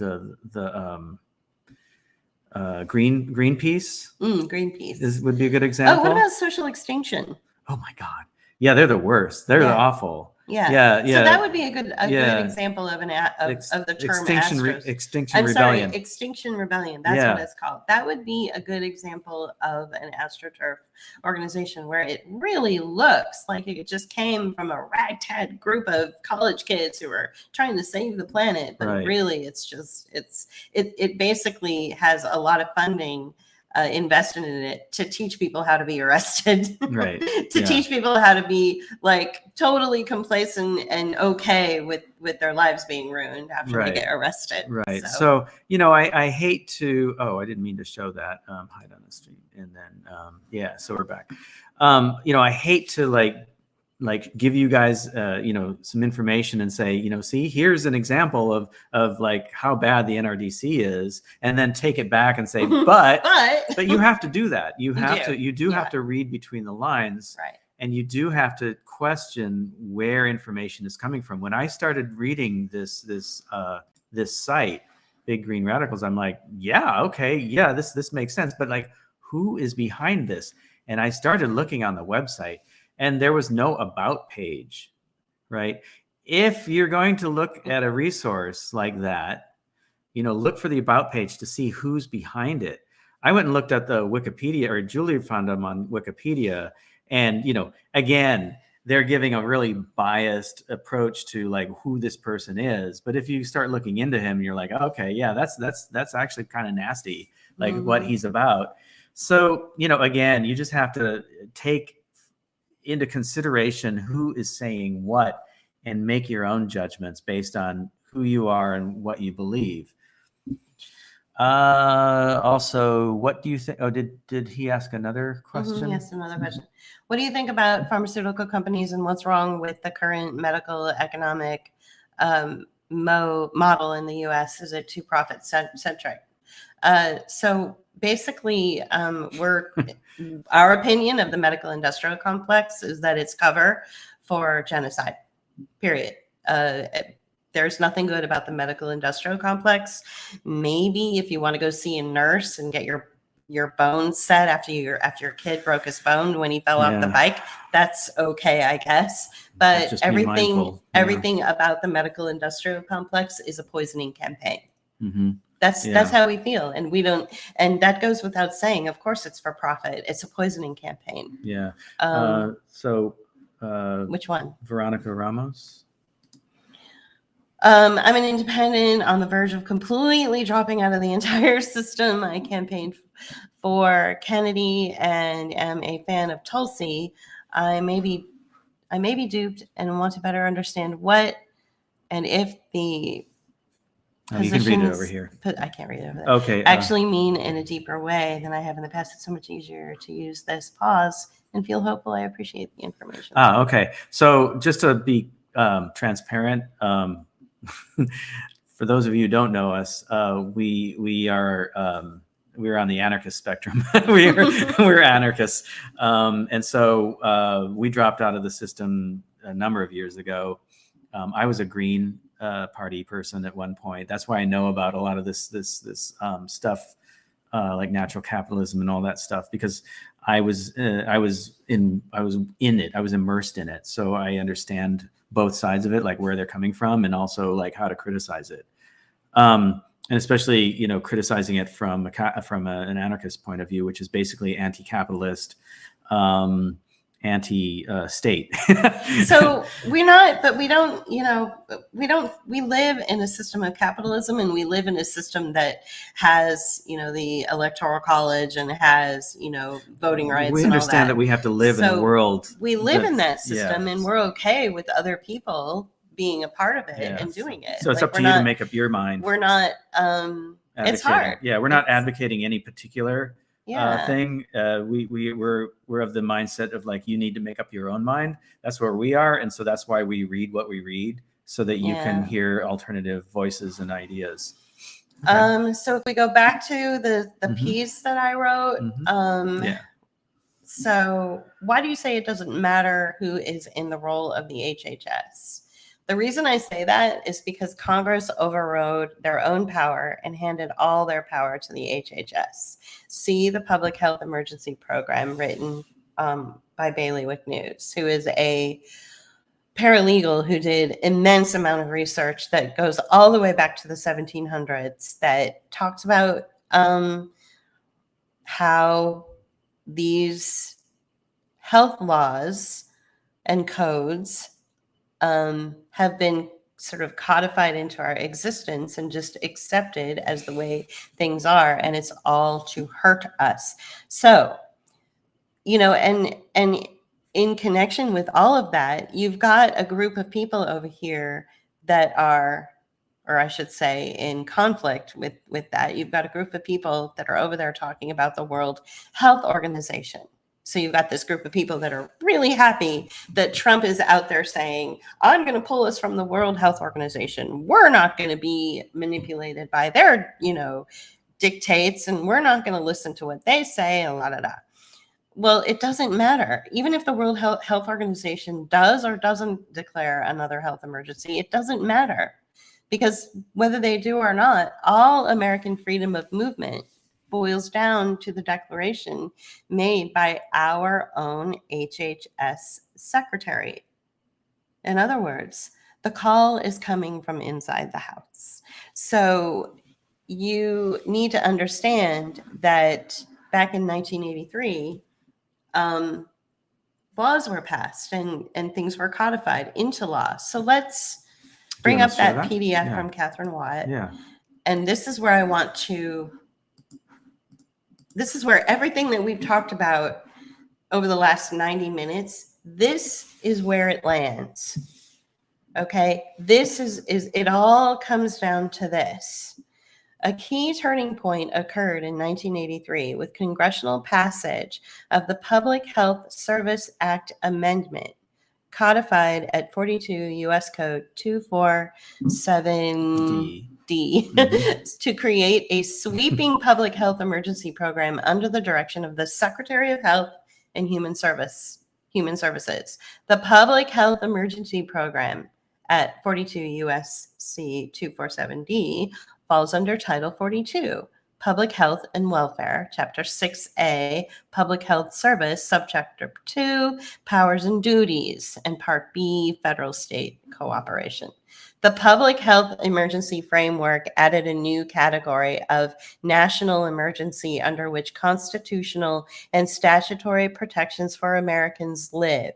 Greenpeace Greenpeace. would be a good Oh, example. what about social extinction? Oh my God. Yeah, they're the worst. They're Yeah. awful. Yeah. Yeah. So that would be a good Yeah. example of of the term Extinction Astros. Extinction I'm Rebellion. sorry, Extinction Rebellion. That's Yeah. what it's called. That would be a good example of an AstroTurf organization where it really looks like it just came from a ragtag group of college kids who are trying to save the planet. But Right. really, it basically has a lot of funding invested in it to teach people how to be arrested, Right. to Yeah. teach people how to be like totally complacent and okay with their lives being ruined after Right. they get arrested. Right. So, I hate to, I didn't mean to show that, hide on the street. And then, yeah, so we're back. I hate to like give you guys, some information and say, see, here's an example of like how bad the NRDC is, and then take it back and say, but you have to do that. You do have to read between the lines. Right. And you do have to question where information is coming from. When I started reading this site, Big Green Radicals, I'm like, yeah, okay, yeah, this makes sense. But like, who is behind this? And I started looking on the website, and there was no about page, right? If you're going to look at a resource like that, look for the about page to see who's behind it. I went and looked at the Wikipedia, or Julie found them on Wikipedia. And, again, they're giving a really biased approach to like who this person is. But if you start looking into him, you're like, okay, yeah, that's actually kind of nasty, like what he's about. So, again, you just have to take into consideration who is saying what and make your own judgments based on who you are and what you believe. Also, what do you think? Oh, did he ask another question? Yes, another question. What do you think about pharmaceutical companies and what's wrong with the current medical economic model in the U.S.? Is it too profit centric? So basically, our opinion of the medical industrial complex is that it's cover for genocide. Period. There's nothing good about the medical industrial complex. Maybe if you want to go see a nurse and get your bones set after your kid broke his bone when he fell off the bike, that's okay, I guess. But everything about the medical industrial complex is a poisoning campaign. Mm-hmm. That's how we feel, and we don't. And that goes without saying. Of course, it's for profit. It's a poisoning campaign. Yeah. Which one? Veronica Ramos. I'm an independent on the verge of completely dropping out of the entire system. I campaigned for Kennedy and am a fan of Tulsi. I may be duped and want to better understand what and if the you can read it over here. I can't read it over there. Okay. Actually mean in a deeper way than I have in the past. It's so much easier to use this pause and feel hopeful. I appreciate the information. Okay. So just to be transparent, for those of you who don't know us, we're on the anarchist spectrum. we're anarchists, and so we dropped out of the system a number of years ago. I was a Green Party person at one point. That's why I know about a lot of this stuff, like natural capitalism and all that stuff, because I was in it. I was immersed in it, so I understand both sides of it, like where they're coming from, and also like how to criticize it. And especially, you know, criticizing it from an anarchist point of view, which is basically anti-capitalist, anti-state. So we're not, but we don't, you know, we live in a system of capitalism, and we live in a system that has, you know, the electoral college and has, you know, voting rights. We and all understand that we have to live in a So world. we live in that yeah. system, and we're okay with other people being a part of it and doing it. So it's Like, up to you to make up your mind. We're not, it's hard. Yeah, we're not advocating any particular Yeah. thing. We're of the mindset of like, you need to make up your own mind. That's where we are, and so that's why we read what we read, so that you can hear alternative voices and ideas. Okay. So if we go back to the piece that I wrote, so why do you say it doesn't matter who is in the role of the HHS? The reason I say that is because Congress overrode their own power and handed all their power to the HHS. See the Public Health Emergency Program, written by Bailiwick News, who is a paralegal who did immense amount of research that goes all the way back to the 1700s, that talks about how these health laws and codes have been sort of codified into our existence and just accepted as the way things are, and it's all to hurt us. So, you know, and in connection with all of that, you've got a group of people over here that are, or I should say, in conflict with that. You've got a group of people that are over there talking about the World Health Organization. So you've got this group of people that are really happy that Trump is out there saying, I'm going to pull us from the World Health Organization. We're not going to be manipulated by their, you know, dictates, and we're not going to listen to what they say, and la da da. Well, it doesn't matter. Even if the World Health Organization does or doesn't declare another health emergency, it doesn't matter, because whether they do or not, all American freedom of movement boils down to the declaration made by our own HHS Secretary. In other words, the call is coming from inside the house. So you need to understand that back in 1983, laws were passed and things were codified into law. So let's bring up that PDF from Catherine Watt. Yeah. And this is where I want to, this is where everything that we've talked about over the last 90 minutes, this is where it lands. Okay. This is it all comes down to this. A key turning point occurred in 1983 with congressional passage of the Public Health Service Act Amendment, codified at 42 U.S. Code 247D, to create a sweeping public health emergency program under the direction of the Secretary of Health and Human Services. The Public Health Emergency Program at 42 U.S.C. 247D falls under Title 42, Public Health and Welfare, Chapter 6A, Public Health Service, Subchapter 2, Powers and Duties, and Part B, Federal-State Cooperation. The Public Health Emergency Framework added a new category of national emergency under which constitutional and statutory protections for Americans live,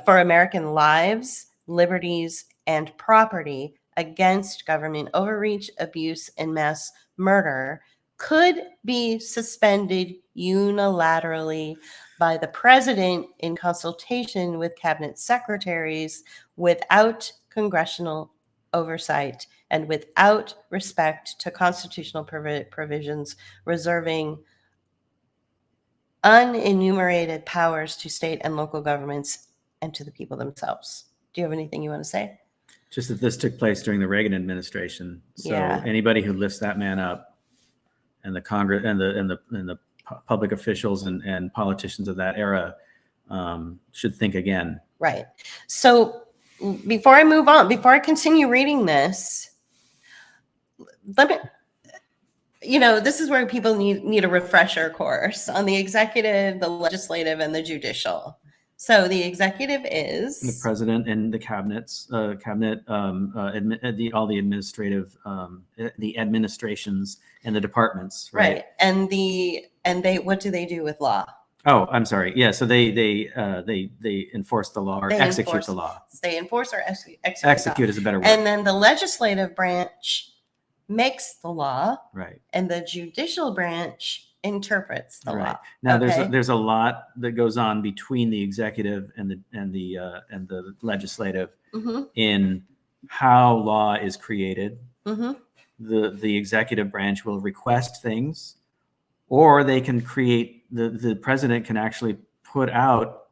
for American lives, liberties, and property against government overreach, abuse, and mass murder could be suspended unilaterally by the president in consultation with cabinet secretaries without congressional oversight and without respect to constitutional provisions reserving unenumerated powers to state and local governments and to the people themselves. Do you have anything you want to say? Just that this took place during the Reagan administration. So Yeah. anybody who lifts that man up, and the Congress and the public officials and politicians of that era should think again. Right. So before I move on, before I continue reading this, let me, you know, this is where people need a refresher course on the executive, the legislative, and the judicial. So the executive The is president and the cabinets, all the administrative, the administrations and the departments, right? right, and they what do they do with law? Oh, I'm sorry. Yeah, so they enforce the law or They execute enforce, the law. they enforce or execute the law. Execute is a better word. And then the legislative branch makes the law, Right. and the judicial branch interprets the Right. law. Now Okay. there's a lot that goes on between the executive and the legislative Mm-hmm. in how law is created. Mm-hmm. The executive branch will request things, or they can create the president can actually put out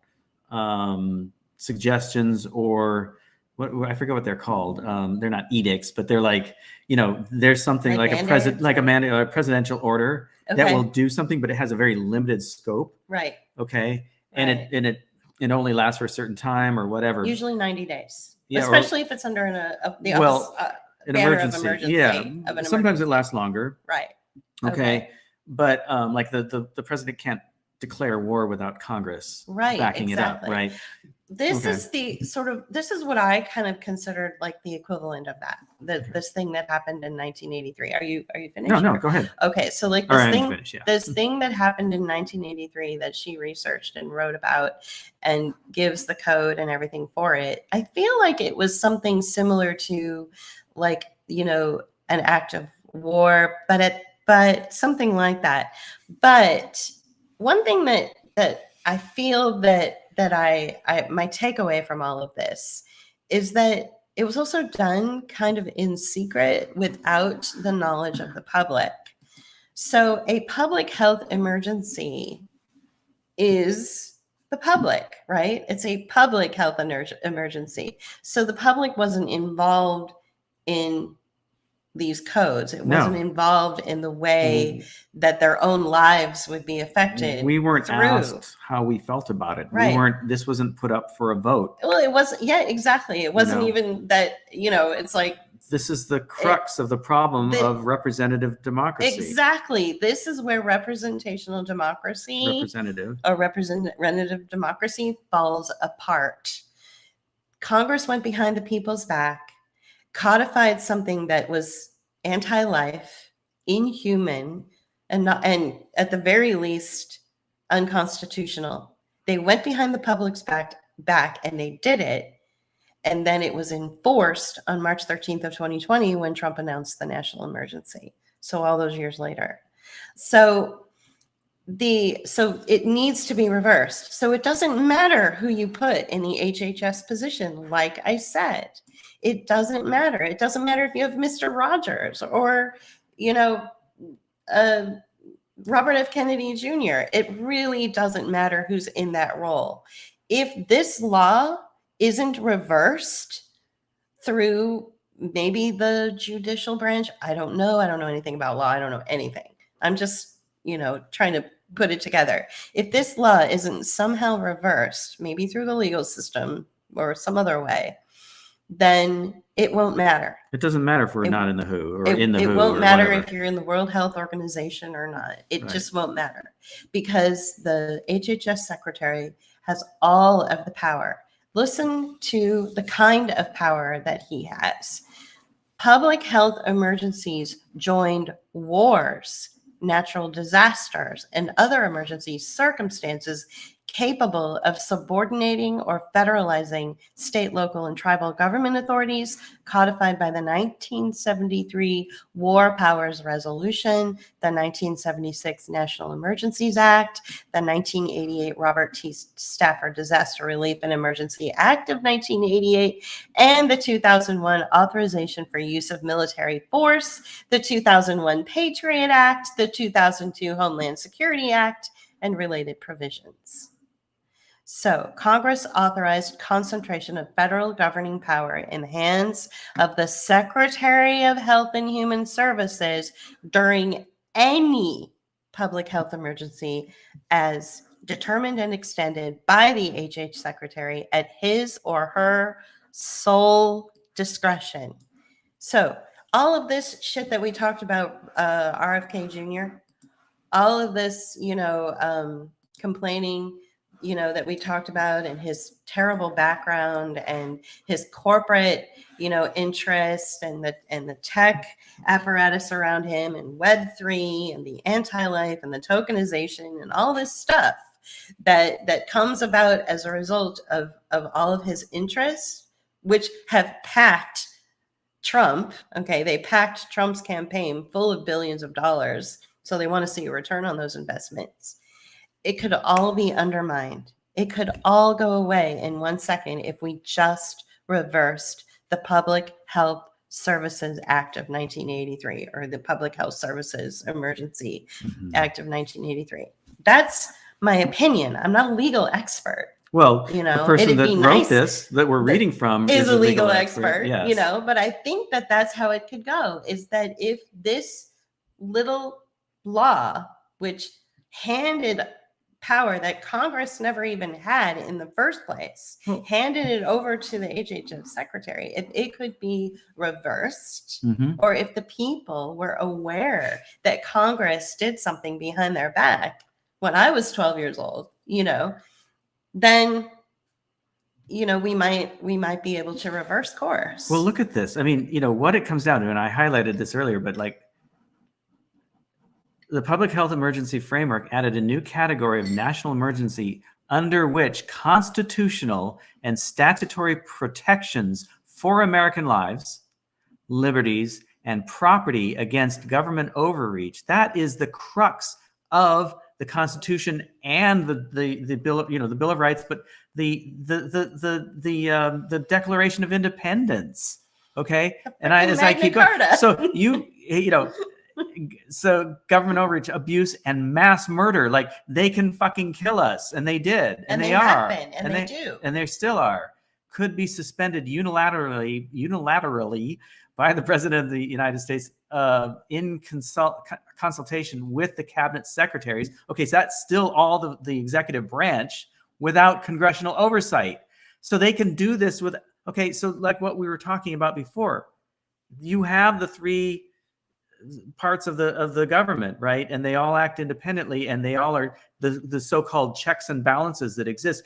suggestions, or what I forget what they're called. They're not edicts, but they're like, there's something Like like a mandates or- a presidential order that Okay. will do something, but it has a very limited scope. Right. Okay. And Right. it only lasts for a certain time or whatever. Usually 90 days. Yeah, Especially if it's under the well, office, an banner emergency. of emergency. Yeah. Of an Sometimes emergency. it lasts longer. Right. Okay. But like the president can't declare war without Congress Right, backing exactly. it up. Right. This Okay. is this is what I kind of considered like the equivalent of that. This thing that happened in 1983. Are you finished? No, go ahead. Okay, so like All this right, I'm thing, finished, yeah. this thing that happened in 1983 that she researched and wrote about and gives the code and everything for it. I feel like it was something similar to like, an act of war, but something like that. But one thing that I feel that I my takeaway from all of this is that it was also done kind of in secret without the knowledge of the public. So a public health emergency is the public, right? It's a public health emergency. So the public wasn't involved in these codes. It wasn't involved in the way that their own lives would be affected. We weren't through. asked how we felt about it. Right. This wasn't put up for a vote. Well, it wasn't. Yeah, exactly. It wasn't even that. It's like this is the crux of the problem of representative democracy. Exactly. This is where representational democracy, representative democracy, falls apart. Congress went behind the people's back, codified something that was anti-life, inhuman, and at the very least unconstitutional. They went behind the public's back and they did it. And then it was enforced on March 13th of 2020 when Trump announced the national emergency. So all those years later. So it needs to be reversed. So it doesn't matter who you put in the HHS position. Like I said, it doesn't matter. It doesn't matter if you have Mr. Rogers or, Robert F. Kennedy Jr. It really doesn't matter who's in that role. If this law isn't reversed through maybe the judicial branch, I don't know. I don't know anything about law. I don't know anything. I'm just, trying to put it together. If this law isn't somehow reversed, maybe through the legal system or some other way, then it won't matter. It doesn't matter if we're not in the WHO or in the WHO. It won't matter if you're in the World Health Organization or not. It just won't matter because the HHS Secretary has all of the power. Listen to the kind of power that he has. Public health emergencies joined wars, natural disasters, and other emergency circumstances capable of subordinating or federalizing state, local, and tribal government authorities codified by the 1973 War Powers Resolution, the 1976 National Emergencies Act, the 1988 Robert T. Stafford Disaster Relief and Emergency Act of 1988, and the 2001 Authorization for Use of Military Force, the 2001 Patriot Act, the 2002 Homeland Security Act, and related provisions. So Congress authorized concentration of federal governing power in the hands of the Secretary of Health and Human Services during any public health emergency as determined and extended by the HHS Secretary at his or her sole discretion. So all of this shit that we talked about, RFK Jr., all of this, complaining, that we talked about, and his terrible background and his corporate, interest, and the tech apparatus around him, and Web3 and the anti-life and the tokenization and all this stuff that comes about as a result of all of his interests, which have packed Trump. Okay, they packed Trump's campaign full of billions of dollars, so they want to see a return on those investments. It could all be undermined. It could all go away in 1 second if we just reversed the Public Health Services Act of 1983, or the Public Health Services Emergency Act of 1983. That's my opinion. I'm not a legal expert. Well, the person that wrote this that we're reading from is a legal expert, yes. But I think that that's how it could go, is that if this little law, which handed power that Congress never even had in the first place, handed it over to the HHS Secretary, if it could be reversed, or if the people were aware that Congress did something behind their back when I was 12 years old, then we might be able to reverse course. Well, look at this. I mean, what it comes down to, and I highlighted this earlier, but like, the Public Health Emergency Framework added a new category of national emergency under which constitutional and statutory protections for American lives, liberties, and property against government overreach. That is the crux of the Constitution and the Bill of the Bill of Rights, but the Declaration of Independence. Okay, and I keep going. So so government overreach, abuse, and mass murder, like they can fucking kill us, and they did, and they are, and they do, and they still are, could be suspended unilaterally by the President of the United States in consultation with the cabinet secretaries. Okay, so that's still all the executive branch without congressional oversight. So they can do this with, okay, so like what we were talking about before, you have the three parts of the government, right? And they all act independently, and they all are the so-called checks and balances that exist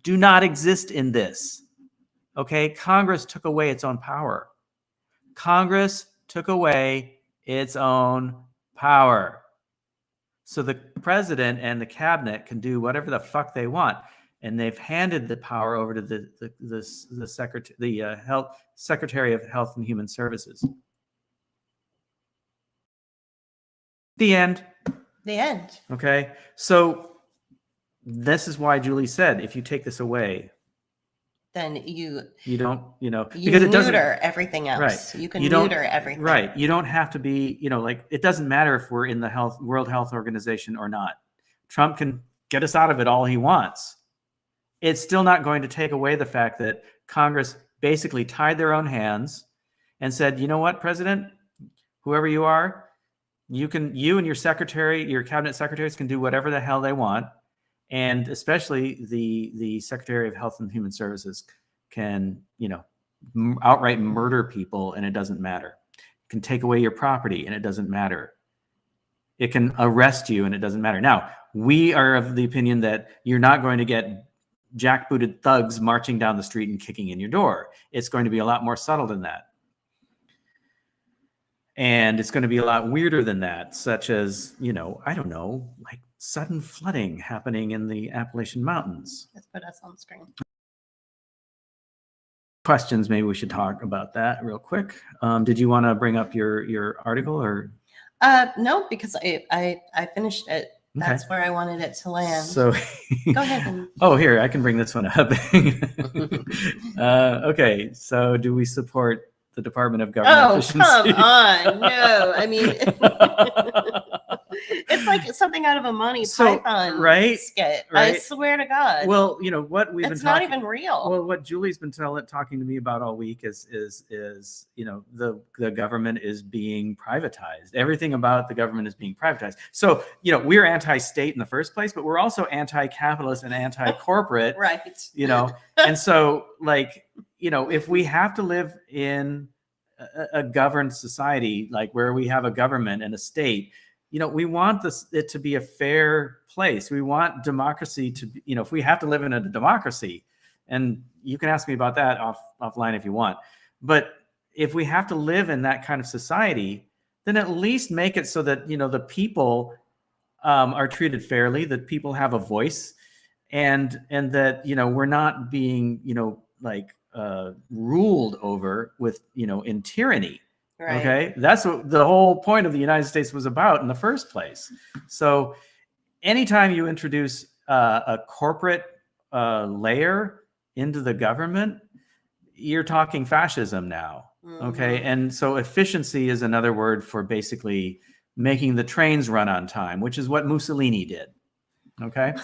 do not exist in this. Okay, Congress took away its own power. Congress took away its own power. So the president and the cabinet can do whatever the fuck they want, and they've handed the power over to the Secretary of Health and Human Services. The end. The end. Okay. So this is why Julie said, if you take this away, then you don't, because it doesn't neuter everything else. Right. You can neuter everything. Right. You don't have to be, like, it doesn't matter if we're in the World Health Organization or not. Trump can get us out of it all he wants. It's still not going to take away the fact that Congress basically tied their own hands and said, you know what, President, whoever you are, you and your cabinet secretaries can do whatever the hell they want. And especially the Secretary of Health and Human Services can, outright murder people, and it doesn't matter. It can take away your property, and it doesn't matter. It can arrest you, and it doesn't matter. Now, we are of the opinion that you're not going to get jackbooted thugs marching down the street and kicking in your door. It's going to be a lot more subtle than that. And it's going to be a lot weirder than that, such as, I don't know, like sudden flooding happening in the Appalachian Mountains. Let's put us on screen. Questions, maybe we should talk about that real quick. Did you want to bring up your article or? No, because I finished it. That's where I wanted it to land. So go ahead. Here, I can bring this one up. Okay, so do we support the Department of Government Efficiency? Oh, come on. No, I mean, it's like something out of a Monty Python skit. Right? I swear to God. Well, what we've been talking. It's not even real. Well, what Julie's been talking to me about all week is the government is being privatized. Everything about the government is being privatized. So, we're anti-state in the first place, but we're also anti-capitalist and anti-corporate. Right. And so, if we have to live in a governed society, like where we have a government and a state, we want it to be a fair place. We want democracy to be, if we have to live in a democracy, and you can ask me about that offline if you want, but if we have to live in that kind of society, then at least make it so that, the people are treated fairly, that people have a voice, and that, we're not being, ruled over with, in tyranny. Right. Okay. That's what the whole point of the United States was about in the first place. So anytime you introduce a corporate layer into the government, you're talking fascism now. Okay. And so efficiency is another word for basically making the trains run on time, which is what Mussolini did. Okay.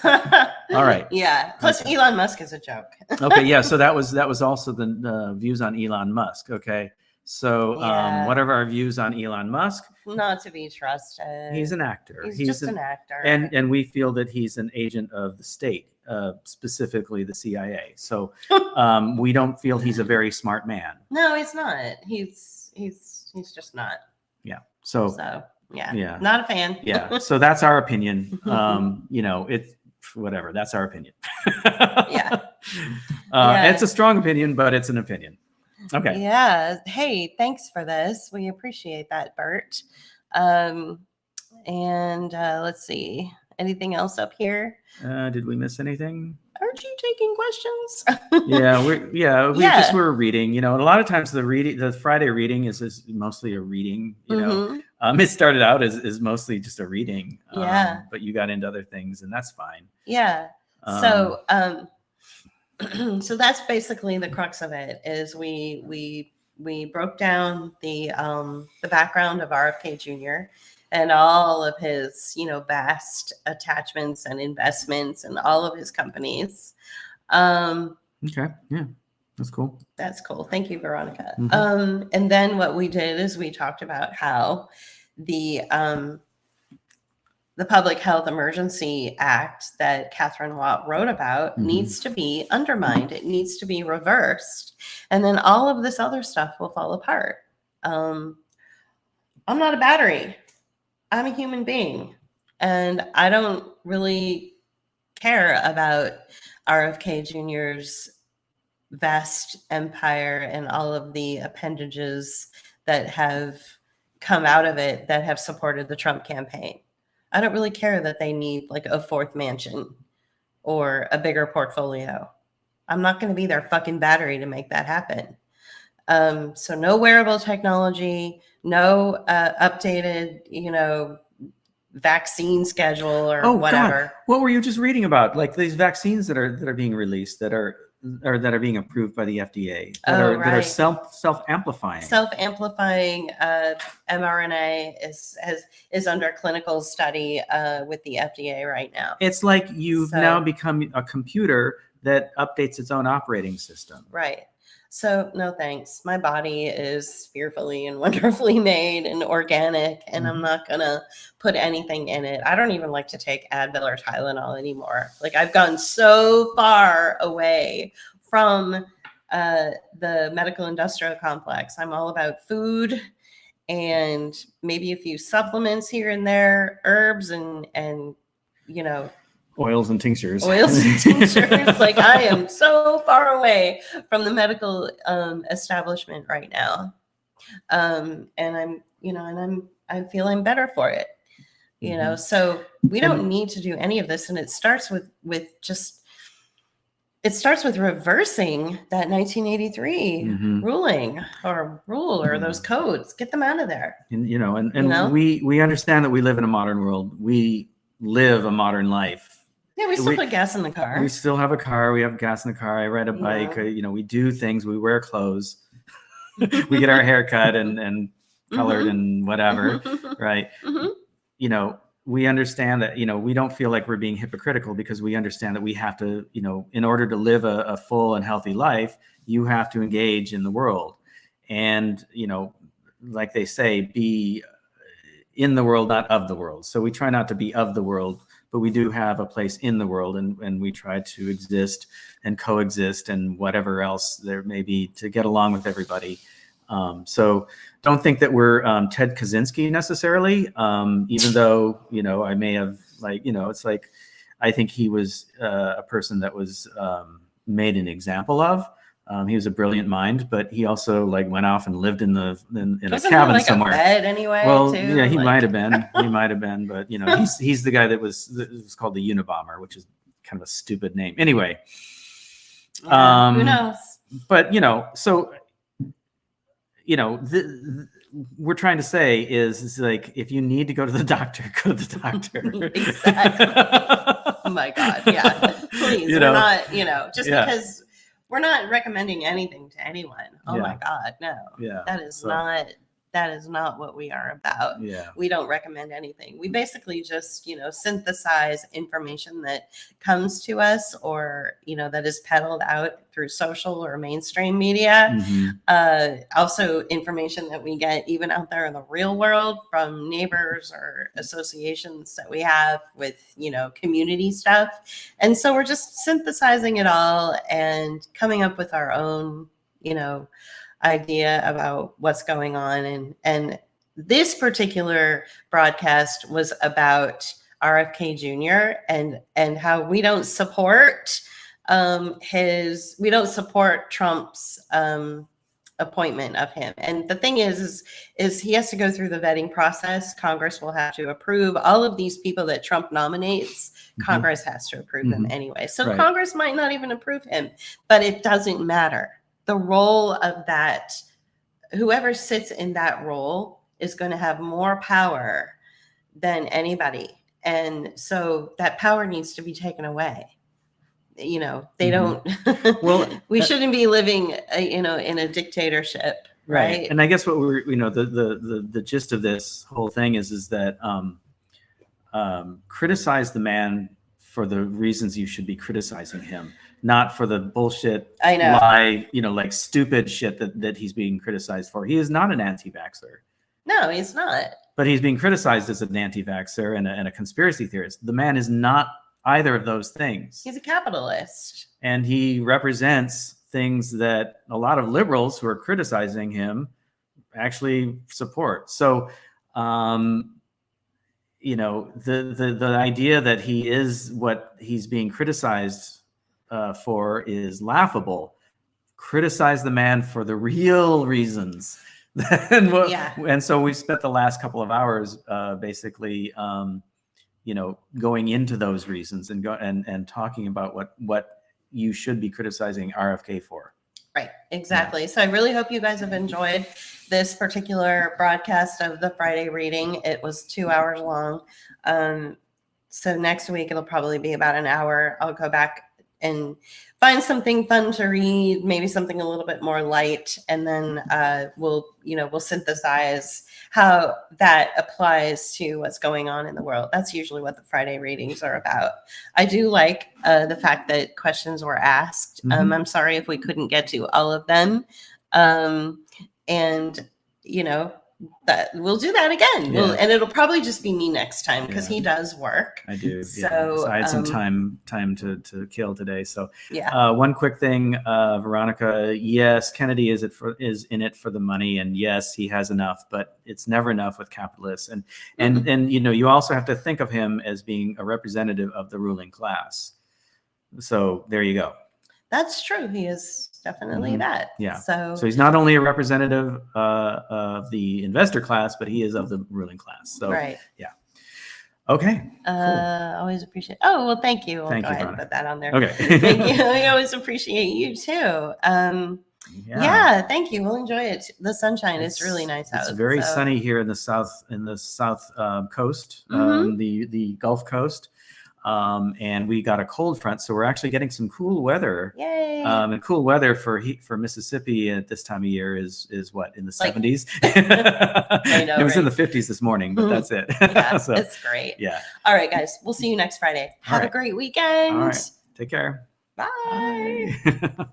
All right. Yeah. Plus, Okay. Elon Musk is a joke. Okay. Yeah. So that was also the views on Elon Musk. Okay. So Yeah. what are our views on Elon Musk? Not to be trusted. He's an actor. He's just an actor. And we feel that he's an agent of the state, specifically the CIA. So we don't feel he's a very smart man. No, he's not. He's just not. Yeah. So yeah. Not a fan. yeah. So that's our opinion. It's whatever. That's our opinion. Yeah. It's a strong opinion, but it's an opinion. Okay. Yeah. Hey, thanks for this. We appreciate that, Bert. Let's see. Anything else up here? Did we miss anything? Aren't you taking questions? We were reading, and a lot of times the Friday reading is mostly a reading, it started out as mostly just a reading. But you got into other things, and that's fine. Yeah. So that's basically the crux of it. Is we broke down the background of RFK Jr. and all of his vast attachments and investments and all of his companies. Okay, yeah, that's cool. That's cool. Thank you, Veronica. Mm-hmm. And then what we did is we talked about how the Public Health Emergency Act that Catherine Watt wrote about needs to be undermined. It needs to be reversed. And then all of this other stuff will fall apart. I'm not a battery. I'm a human being. And I don't really care about RFK Jr.'s vast empire and all of the appendages that have come out of it that have supported the Trump campaign. I don't really care that they need like a fourth mansion or a bigger portfolio. I'm not going to be their fucking battery to make that happen. So no wearable technology, no updated, vaccine schedule or whatever. God. What were you just reading about? Like these vaccines that are being released that are being approved by the FDA that are self-amplifying. Self-amplifying mRNA is under clinical study with the FDA right now. It's like you've now become a computer that updates its own operating system. Right. So no thanks. My body is fearfully and wonderfully made and organic, and I'm not gonna put anything in it. I don't even like to take Advil or Tylenol anymore. Like I've gone so far away from the medical industrial complex. I'm all about food and maybe a few supplements here and there, herbs and oils and tinctures. Like I am so far away from the medical establishment right now. And I feel I'm better for it, so we don't need to do any of this. And it starts with reversing that 1983 ruling or rule or those codes, get them out of there. And, we understand that we live in a modern world. We live a modern life. Yeah, we still put gas in the car. We still have a car. We have gas in the car. I ride a bike. We do things. We wear clothes. We get our hair cut and colored and whatever, right? We understand that, we don't feel like we're being hypocritical because we understand that we have to, in order to live a full and healthy life, you have to engage in the world. And, like they say, be in the world, not of the world. So we try not to be of the world, but we do have a place in the world, and we try to exist and coexist and whatever else there may be to get along with everybody. So don't think that we're Ted Kaczynski necessarily, even though, I may have it's like, I think he was a person that was made an example of. He was a brilliant mind, but he also went off and lived in a cabin he somewhere. A vet anyway, well, too? yeah, he might have been. He might have been, but he's the guy that was called the Unabomber, which is kind of a stupid name. Anyway, yeah, who knows? But so we're trying to say is like, if you need to go to the doctor, go to the doctor. Exactly. Oh my God, yeah. Please, we're not, just because we're not recommending anything to anyone. Oh my God, no. Yeah. That is not what we are about. Yeah. We don't recommend anything. We basically just, synthesize information that comes to us or, that is peddled out through social or mainstream media. Mm-hmm. Also information that we get even out there in the real world from neighbors or associations that we have with, community stuff. And so we're just synthesizing it all and coming up with our own, idea about what's going on. And this particular broadcast was about RFK Jr. and how we don't support Trump's appointment of him. And the thing is he has to go through the vetting process. Congress will have to approve all of these people that Trump nominates. Mm-hmm. Congress has to approve them anyway. So right. Congress might not even approve him, but it doesn't matter. The role of that, whoever sits in that role is going to have more power than anybody. And so that power needs to be taken away. They don't, well, we shouldn't be living, in a dictatorship. Right. And I guess what we're, the gist of this whole thing is that criticize the man for the reasons you should be criticizing him. Not for the bullshit lie, like stupid shit that he's being criticized for. He is not an anti-vaxxer. No, he's not. But he's being criticized as an anti-vaxxer and a conspiracy theorist. The man is not either of those things. He's a capitalist. And he represents things that a lot of liberals who are criticizing him actually support. So, the idea that he is what he's being criticized for is laughable. Criticize the man for the real reasons. And so we've spent the last couple of hours basically going into those reasons and talking about what you should be criticizing RFK for. Right, exactly. Yeah. So I really hope you guys have enjoyed this particular broadcast of the Friday reading. It was 2 hours long. So next week it'll probably be about an hour. I'll go back and find something fun to read, maybe something a little bit more light, and then we'll synthesize how that applies to what's going on in the world. That's usually what the Friday readings are about. I do like the fact that questions were asked. Mm-hmm. I'm sorry if we couldn't get to all of them, and that we'll do that again. Yeah. And it'll probably just be me next time because he does work. I do. So I had some time to kill today. So one quick thing, Veronica. Yes, Kennedy is in it for the money, and yes, he has enough, but it's never enough with capitalists. And you also have to think of him as being a representative of the ruling class. So there you go. That's true. He is definitely that. Yeah. So he's not only a representative of the investor class, but he is of the ruling class. So right. Yeah. Okay. Cool. Always appreciate. Oh, well, thank you. Thank you, go ahead and put that on there. Okay. Thank you. We always appreciate you too. Yeah. Thank you. We'll enjoy it. The sunshine is really nice out. It's very sunny here in the south coast, the Gulf Coast. And we got a cold front, so we're actually getting some cool weather. Yay! And cool weather for Mississippi at this time of year is what, in the 70s? I know, it was in the 50s this morning, but that's it. Yeah, so, it's great. Yeah. All right, guys. We'll see you next Friday. Have a great weekend. All right. Take care. Bye.